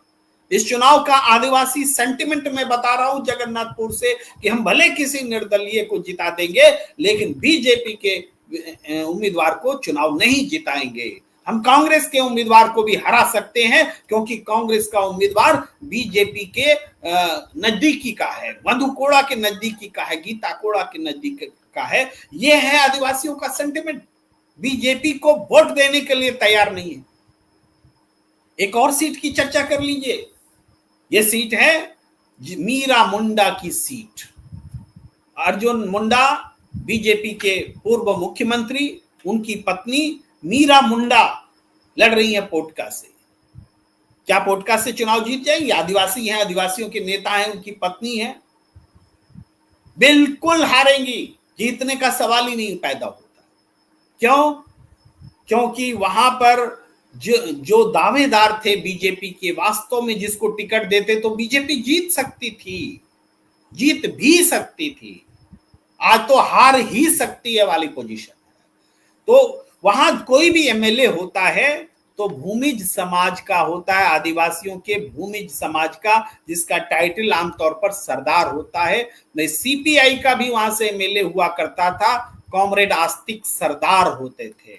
इस चुनाव का आदिवासी सेंटिमेंट मैं बता रहा हूं जगन्नाथपुर से कि हम भले किसी निर्दलीय को जिता देंगे, लेकिन बीजेपी के उम्मीदवार को चुनाव नहीं जिताएंगे। हम कांग्रेस के उम्मीदवार को भी हरा सकते हैं, क्योंकि कांग्रेस का उम्मीदवार बीजेपी के नजदीकी का है, मधु कोड़ा के नजदीकी का है, गीता कोड़ा के नजदीक का है। यह है आदिवासियों का सेंटिमेंट। बीजेपी को वोट देने के लिए तैयार नहीं है। एक और सीट की चर्चा कर लीजिए। यह सीट है मीरा मुंडा की सीट। अर्जुन मुंडा बीजेपी के पूर्व मुख्यमंत्री, उनकी पत्नी मीरा मुंडा लड़ रही है पोटका से। क्या पोटका से चुनाव जीत जाएंगे? आदिवासी हैं, आदिवासियों के नेता हैं, उनकी पत्नी है, बिल्कुल हारेंगी, जीतने का सवाल ही नहीं पैदा होता। क्यों? क्योंकि वहां पर जो दावेदार थे बीजेपी के, वास्तव में जिसको टिकट देते तो बीजेपी जीत सकती थी, जीत भी सकती थी, आज तो हार ही सकती है वाली पोजीशन है। तो वहां कोई भी एमएलए होता है तो भूमिज समाज का होता है, आदिवासियों के भूमिज समाज का, जिसका टाइटल आमतौर पर सरदार होता है। नहीं, सीपीआई का भी वहां से एमएलए हुआ करता था, कॉमरेड आस्तिक सरदार होते थे।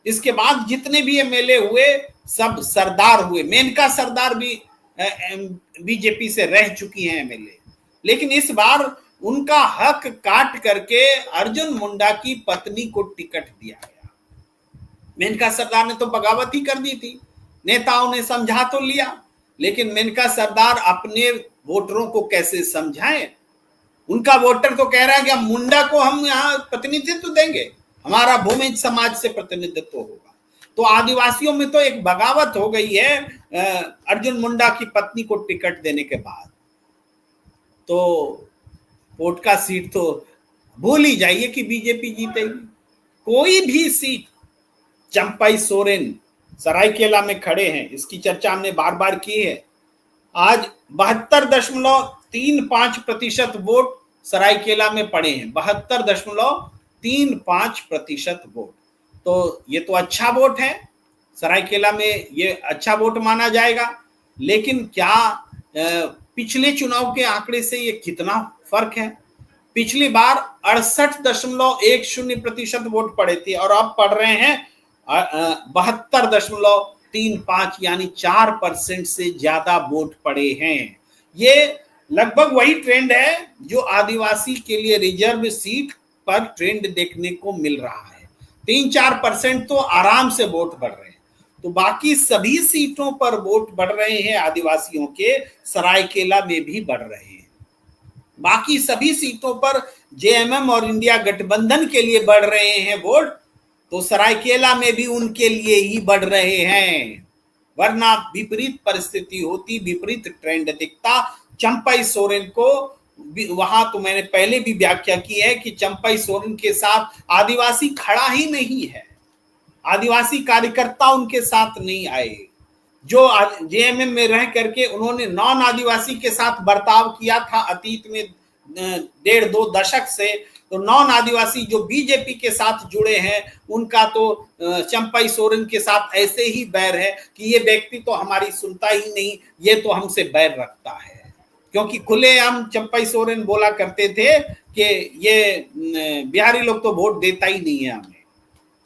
इसके बाद जितने भी एमएलए हुए सब सरदार हुए। मेनका सरदार भी बीजेपी से रह चुकी हैं एमएलए, लेकिन इस बार उनका हक काट करके अर्जुन मुंडा की पत्नी को टिकट दिया गया। मेनका सरदार ने तो बगावत ही कर दी थी, नेताओं ने समझा तो लिया, लेकिन मेनका सरदार अपने वोटरों को कैसे समझाएं? उनका वोटर तो कह रहा है कि मुंडा को हम यहाँ प्रतिनिधित्व देंगे, हमारा भूमि समाज से प्रतिनिधित्व होगा। तो आदिवासियों में तो एक बगावत हो गई है अर्जुन मुंडा की पत्नी को टिकट देने के बाद। तो वोट का सीट तो भूल ही जाइए कि बीजेपी जीतेगी। कोई भी सीट, चंपाई सोरेन सरायकेला में खड़े हैं, इसकी चर्चा हमने बार बार की है। आज 72.35% वोट सरायकेला में पड़े हैं, 72.35% वोट। तो ये तो अच्छा वोट है, सरायकेला में ये अच्छा वोट माना जाएगा। लेकिन क्या पिछले चुनाव के आंकड़े से ये कितना फर्क है? पिछली बार 68.10% वोट पड़े थे और अब पड़ रहे हैं 72.35, यानी 4% से ज्यादा वोट पड़े हैं। ये लगभग वही ट्रेंड है जो आदिवासी के लिए रिजर्व सीट पर ट्रेंड देखने को मिल रहा है। 3-4% तो आराम से वोट बढ़ रहे हैं। तो बाकी सभी सीटों पर वोट बढ़ रहे हैं आदिवासियों के, सरायकेला में भी बढ़ रहे हैं। बाकी सभी सीटों पर जेएमएम और इंडिया गठबंधन के लिए बढ़ रहे हैं वोट, तो सरायकेला में भी उनके लिए ही बढ़ रहे हैं। वरना विपरीत परिस्थिति होती, विपरीत ट्रेंड दिखता। चंपाई सोरेन को वहां तो मैंने पहले भी व्याख्या की है कि चंपाई सोरेन के साथ आदिवासी खड़ा ही नहीं है, आदिवासी कार्यकर्ता उनके साथ नहीं आए। जो जेएमएम में रह करके उन्होंने नॉन आदिवासी के साथ बर्ताव किया था अतीत में 1.5-2 दशक से, तो नॉन आदिवासी जो बीजेपी के साथ जुड़े हैं उनका तो चंपाई सोरेन के साथ ऐसे ही बैर है कि ये व्यक्ति तो हमारी सुनता ही नहीं, ये तो हमसे बैर रखता है। क्योंकि खुलेआम चंपाई सोरेन बोला करते थे कि ये बिहारी लोग तो वोट देता ही नहीं है हमें,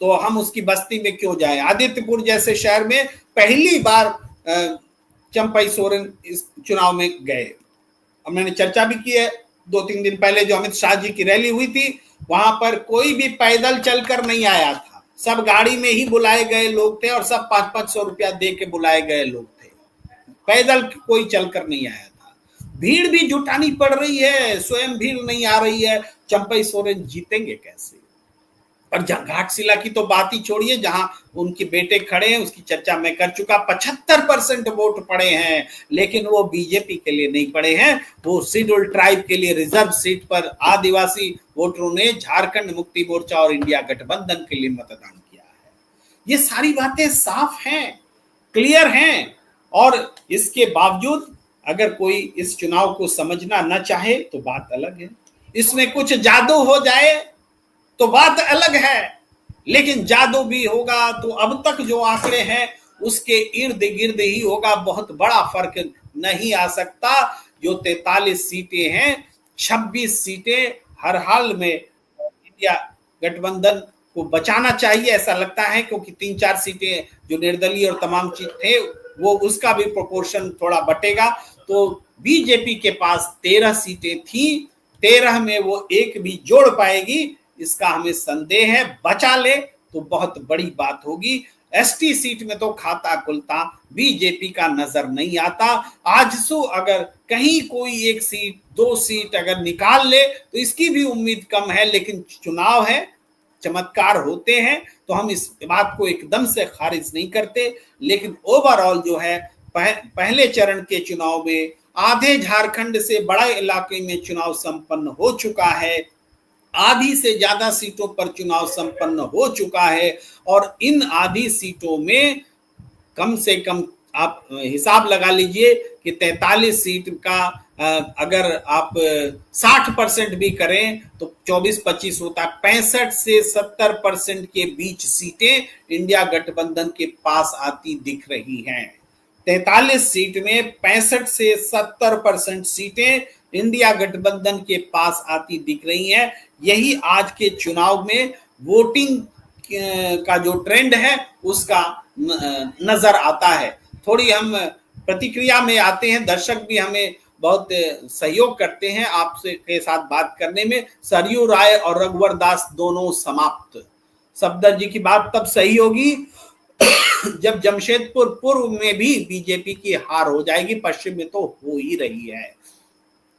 तो हम उसकी बस्ती में क्यों जाएं। आदित्यपुर जैसे शहर में पहली बार चंपाई सोरेन इस चुनाव में गए। अब मैंने चर्चा भी की है 2-3 दिन पहले, जो अमित शाह जी की रैली हुई थी, वहां पर कोई भी पैदल चलकर नहीं आया था, सब गाड़ी में ही बुलाए गए लोग थे और सब 500-500 रुपया दे के बुलाए गए लोग थे, पैदल कोई चलकर नहीं आया था। भीड़ भी जुटानी पड़ रही है, स्वयं भीड़ नहीं आ रही है। चंपाई सोरेन जीतेंगे कैसे? पर घाटशिला की तो बात ही छोड़िए, जहां उनके बेटे खड़े हैं उसकी चर्चा मैं कर चुका। 75% वोट पड़े हैं, लेकिन वो बीजेपी के लिए नहीं पड़े हैं, वो शेड्यूल ट्राइब के लिए रिजर्व सीट पर आदिवासी वोटरों ने झारखंड मुक्ति मोर्चा और इंडिया गठबंधन के लिए मतदान किया है। ये सारी बातें साफ हैं, क्लियर हैं। और इसके बावजूद अगर कोई इस चुनाव को समझना न चाहे तो बात अलग है, इसमें कुछ जादू हो जाए तो बात अलग है। लेकिन जादू भी होगा तो अब तक जो आंकड़े हैं उसके इर्द गिर्द ही होगा, बहुत बड़ा फर्क नहीं आ सकता। जो 43 सीटें हैं, 26 सीटें हर हाल में इंडिया गठबंधन को बचाना चाहिए ऐसा लगता है, क्योंकि 3-4 सीटें जो निर्दलीय और तमाम चीज थे वो उसका भी प्रोपोर्शन थोड़ा बटेगा। तो बीजेपी के पास 13 सीटें थी, 13 में वो एक भी जोड़ पाएगी इसका हमें संदेह है। बचा ले तो बहुत बड़ी बात होगी। एसटी सीट में तो खाता खुलता बीजेपी का नजर नहीं आता। आजसू अगर कहीं कोई एक सीट 2 सीट अगर निकाल ले तो इसकी भी उम्मीद कम है, लेकिन चुनाव है, चमत्कार होते हैं, तो हम इस बात को एकदम से खारिज नहीं करते। लेकिन ओवरऑल जो है पहले चरण के चुनाव में आधे झारखंड से बड़ा इलाके में चुनाव संपन्न हो चुका है, आधी से ज्यादा सीटों पर चुनाव संपन्न हो चुका है। और इन आधी सीटों में कम से कम आप हिसाब लगा लीजिए कि 43 सीट का अगर आप 60% भी करें तो 24-25 होता है। 65 से 70% के बीच सीटें इंडिया गठबंधन के पास आती दिख रही हैं। 43 सीट में 65 से 70% सीटें इंडिया गठबंधन के पास आती दिख रही हैं। यही आज के चुनाव में वोटिंग का जो ट्रेंड है उसका नजर आता है। थोड़ी हम प्रतिक्रिया में आते हैं, दर्शक भी हमें बहुत सहयोग करते हैं आपसे के साथ बात करने में। सरयू राय और रघुवर दास दोनों समाप्त। सफदर जी की बात तब सही होगी जब जमशेदपुर पूर्व में भी बीजेपी की हार हो जाएगी, पश्चिम में तो हो ही रही है।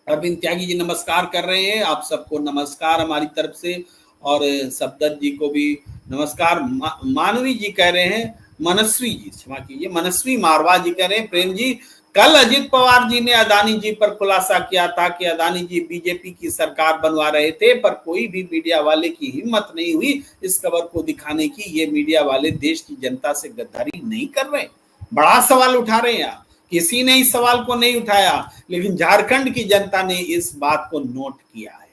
अरविंद त्यागी जी नमस्कार कर रहे हैं, आप सबको नमस्कार हमारी तरफ से, और सफदर जी को भी नमस्कार। मानवी जी कह रहे हैं, मनस्वी जी क्षमा कीजिए, मनस्वी मारवा जी कह रहे हैं, प्रेम जी कल अजित पवार जी ने अदानी जी पर खुलासा किया था कि अदानी जी बीजेपी की सरकार बनवा रहे थे, पर कोई भी मीडिया वाले की हिम्मत नहीं हुई इस खबर को दिखाने की। ये मीडिया वाले देश की जनता से गद्दारी नहीं कर रहे, बड़ा सवाल उठा रहे हैं आप। किसी ने इस सवाल को नहीं उठाया, लेकिन झारखंड की जनता ने इस बात को नोट किया है।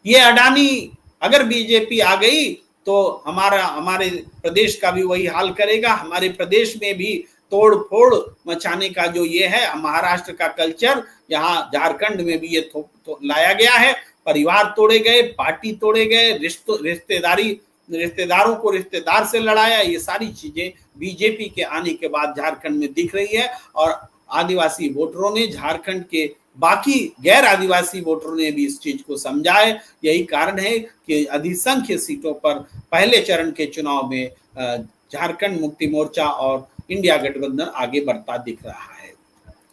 ये अडानी अगर बीजेपी आ गई तो हमारे प्रदेश का भी वही हाल करेगा। हमारे प्रदेश में भी तोड़ फोड़ मचाने का जो ये है महाराष्ट्र का कल्चर, यहाँ झारखंड में भी ये लाया गया है। परिवार तोड़े गए, पार्टी तोड़े गए, रिश्तेदारों को रिश्तेदार से लड़ाया, ये सारी चीजें बीजेपी के आने के बाद झारखंड में दिख रही है। और आदिवासी वोटरों ने, झारखंड के बाकी गैर आदिवासी वोटरों ने भी इस चीज को समझा है। यही कारण है कि अधिसंख्य सीटों पर पहले चरण के चुनाव में झारखंड मुक्ति मोर्चा और इंडिया गठबंधन आगे बढ़ता दिख रहा है।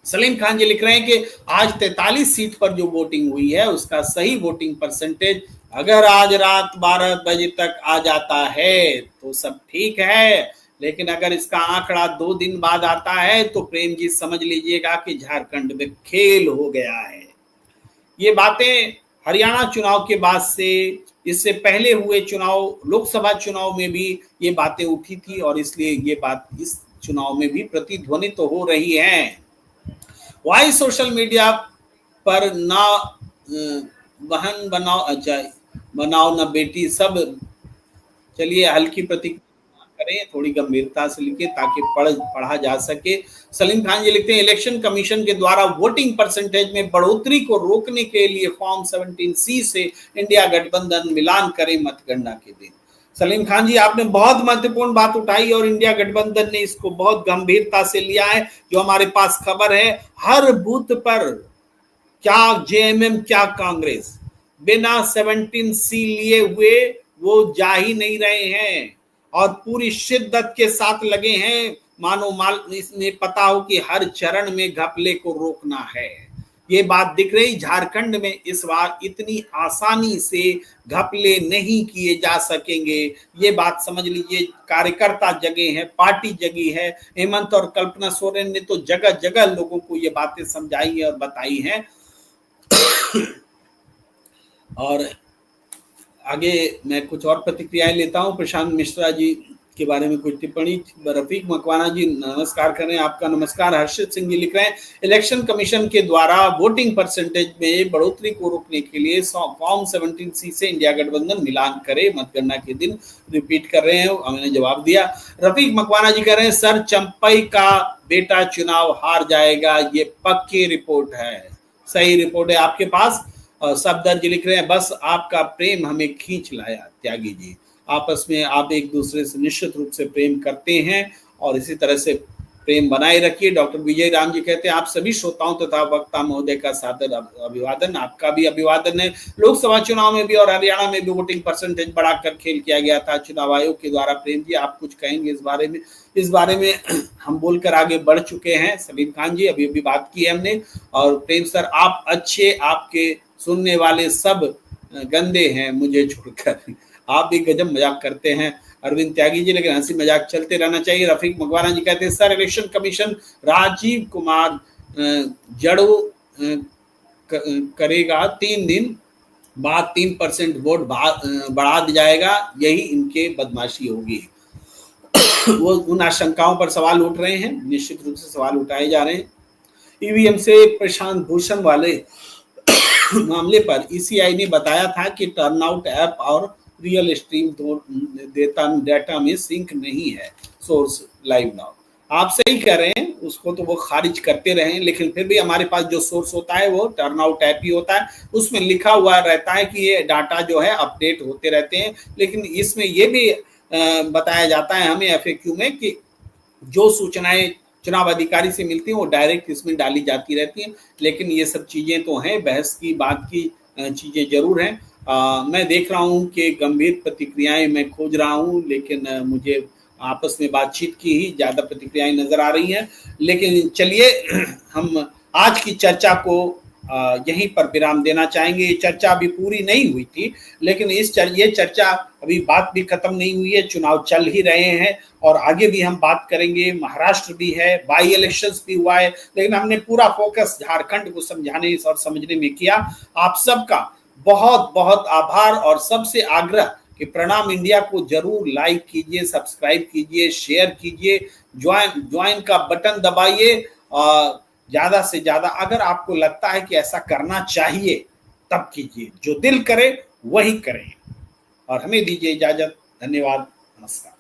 सलीम खान जी लिख रहे हैं कि आज 43 सीट पर जो वोटिंग हुई है उसका सही वोटिंग परसेंटेज अगर आज रात 12 बजे तक आ जाता है तो सब ठीक है, लेकिन अगर इसका आंकड़ा 2 दिन बाद आता है तो प्रेम जी समझ लीजिएगा कि झारखंड में खेल हो गया है। ये बातें हरियाणा चुनाव के बाद से, इससे पहले हुए चुनाव, लोकसभा चुनाव में भी ये बातें उठी थी और इसलिए ये बात इस चुनाव में भी प्रतिध्वनित तो हो रही है। वाई सोशल मीडिया पर ना बहन बनाओ, अच्छा बनाओ ना बेटी, सब चलिए हल्की प्रतिक्रिया करें, थोड़ी गंभीरता से लिखे ताकि पढ़ा जा सके। सलीम खान जी लिखते हैं इलेक्शन कमीशन के द्वारा वोटिंग परसेंटेज में बढ़ोतरी को रोकने के लिए फॉर्म 17C से इंडिया गठबंधन मिलान करे मतगणना के दिन। सलीम खान जी आपने बहुत महत्वपूर्ण बात उठाई और इंडिया गठबंधन ने इसको बहुत गंभीरता से लिया है। जो हमारे पास खबर है, हर बूथ पर क्या जेएमएम क्या कांग्रेस बिना 17C लिए हुए वो जा ही नहीं रहे हैं और पूरी शिद्दत के साथ लगे हैं, मानो इसमें पता हो कि हर चरण में घपले को रोकना है। ये बात दिख रही, झारखंड में इस बार इतनी आसानी से घपले नहीं किए जा सकेंगे, ये बात समझ लीजिए। कार्यकर्ता जगे हैं, पार्टी जगी है। हेमंत और कल्पना सोरेन ने तो जगह जगह लोगों को ये बातें समझाई और बताई हैं। और आगे मैं कुछ और प्रतिक्रियाएं लेता हूं। प्रशांत मिश्रा जी के बारे में कुछ टिप्पणी। रफीक मकवाना जी नमस्कार कर रहे हैं, आपका नमस्कार। हर्षित सिंह जी लिख रहे हैं इलेक्शन कमीशन के द्वारा वोटिंग परसेंटेज में बढ़ोतरी को रोकने के लिए फॉर्म 17C से इंडिया गठबंधन मिलान करे मतगणना के दिन। रिपीट कर रहे हैं, हमने जवाब दिया। रफीक मकवाना जी कह रहे हैं सर चंपई का बेटा चुनाव हार जाएगा, ये पक्की रिपोर्ट है। सही रिपोर्ट है आपके पास। सफदर जी लिख रहे हैं बस आपका प्रेम हमें खींच लाया। त्यागी जी आपस में आप एक दूसरे से निश्चित रूप से प्रेम करते हैं और इसी तरह से प्रेम बनाए रखिए। डॉक्टर विजय राम जी कहते हैं आप सभी श्रोताओं तथा वक्ता महोदय का सादर अभिवादन। आपका भी अभिवादन है। लोकसभा चुनाव में भी और हरियाणा में भी वोटिंग परसेंटेज बढ़ाकर खेल किया गया था चुनाव आयोग के द्वारा। प्रेम जी आप कुछ कहेंगे इस बारे में? इस बारे में हम बोलकर आगे बढ़ चुके हैं। सलीम खान जी अभी अभी बात की है हमने। और प्रेम सर आप अच्छे, आपके सुनने वाले सब गंदे हैं मुझे छोड़कर, आप भी गजब मजाक करते हैं। अरविंद त्यागी जी लेकिन हंसी मजाक चलते रहना चाहिए। रफीक मकवाना जी कहते हैं sir Election Commission Rajiv Kumar जड़ो करेगा, 3 दिन बाद 3% वोट बढ़ा दिया जाएगा, यही इनके बदमाशी होगी। वो उन आशंकाओं पर सवाल उठ रहे हैं, निश्चित रूप से सवाल उठाए जा रहे हैं। ईवीएम से प्रशांत भूषण वाले मामले पर ईसीआई ने बताया था कि टर्नआउट ऐप और रियल स्ट्रीम डेटा में सिंक नहीं है। Source live now. आप सही कह रहे हैं, उसको तो वो खारिज करते रहे, लेकिन फिर भी हमारे पास जो सोर्स होता है वो टर्नआउट ऐप ही होता है। उसमें लिखा हुआ रहता है कि ये डाटा जो है अपडेट होते रहते हैं। लेकिन इसमें ये भी बताया जाता है हमें एफएक्यू में कि जो सूचनाएं चुनाव अधिकारी से मिलती हैं वो डायरेक्ट इसमें डाली जाती रहती हैं। लेकिन ये सब चीज़ें तो हैं, बहस की बात की चीज़ें ज़रूर हैं। मैं देख रहा हूँ कि गंभीर प्रतिक्रियाएं मैं खोज रहा हूँ, लेकिन मुझे आपस में बातचीत की ही ज़्यादा प्रतिक्रियाएं नज़र आ रही हैं। लेकिन चलिए हम आज की चर्चा को यहीं पर विराम देना चाहेंगे। ये चर्चा अभी पूरी नहीं हुई थी, लेकिन ये चर्चा अभी बात भी खत्म नहीं हुई है, चुनाव चल ही रहे हैं और आगे भी हम बात करेंगे। महाराष्ट्र भी है, बाई इलेक्शंस भी हुआ है, लेकिन हमने पूरा फोकस झारखंड को समझाने और समझने में किया। आप सबका बहुत बहुत आभार और सबसे आग्रह कि प्रणाम इंडिया को जरूर लाइक कीजिए, सब्सक्राइब कीजिए, शेयर कीजिए, ज्वाइन का बटन दबाइए और ज्यादा से ज्यादा अगर आपको लगता है कि ऐसा करना चाहिए तब कीजिए। जो दिल करे वही करें और हमें दीजिए इजाजत। धन्यवाद, नमस्कार।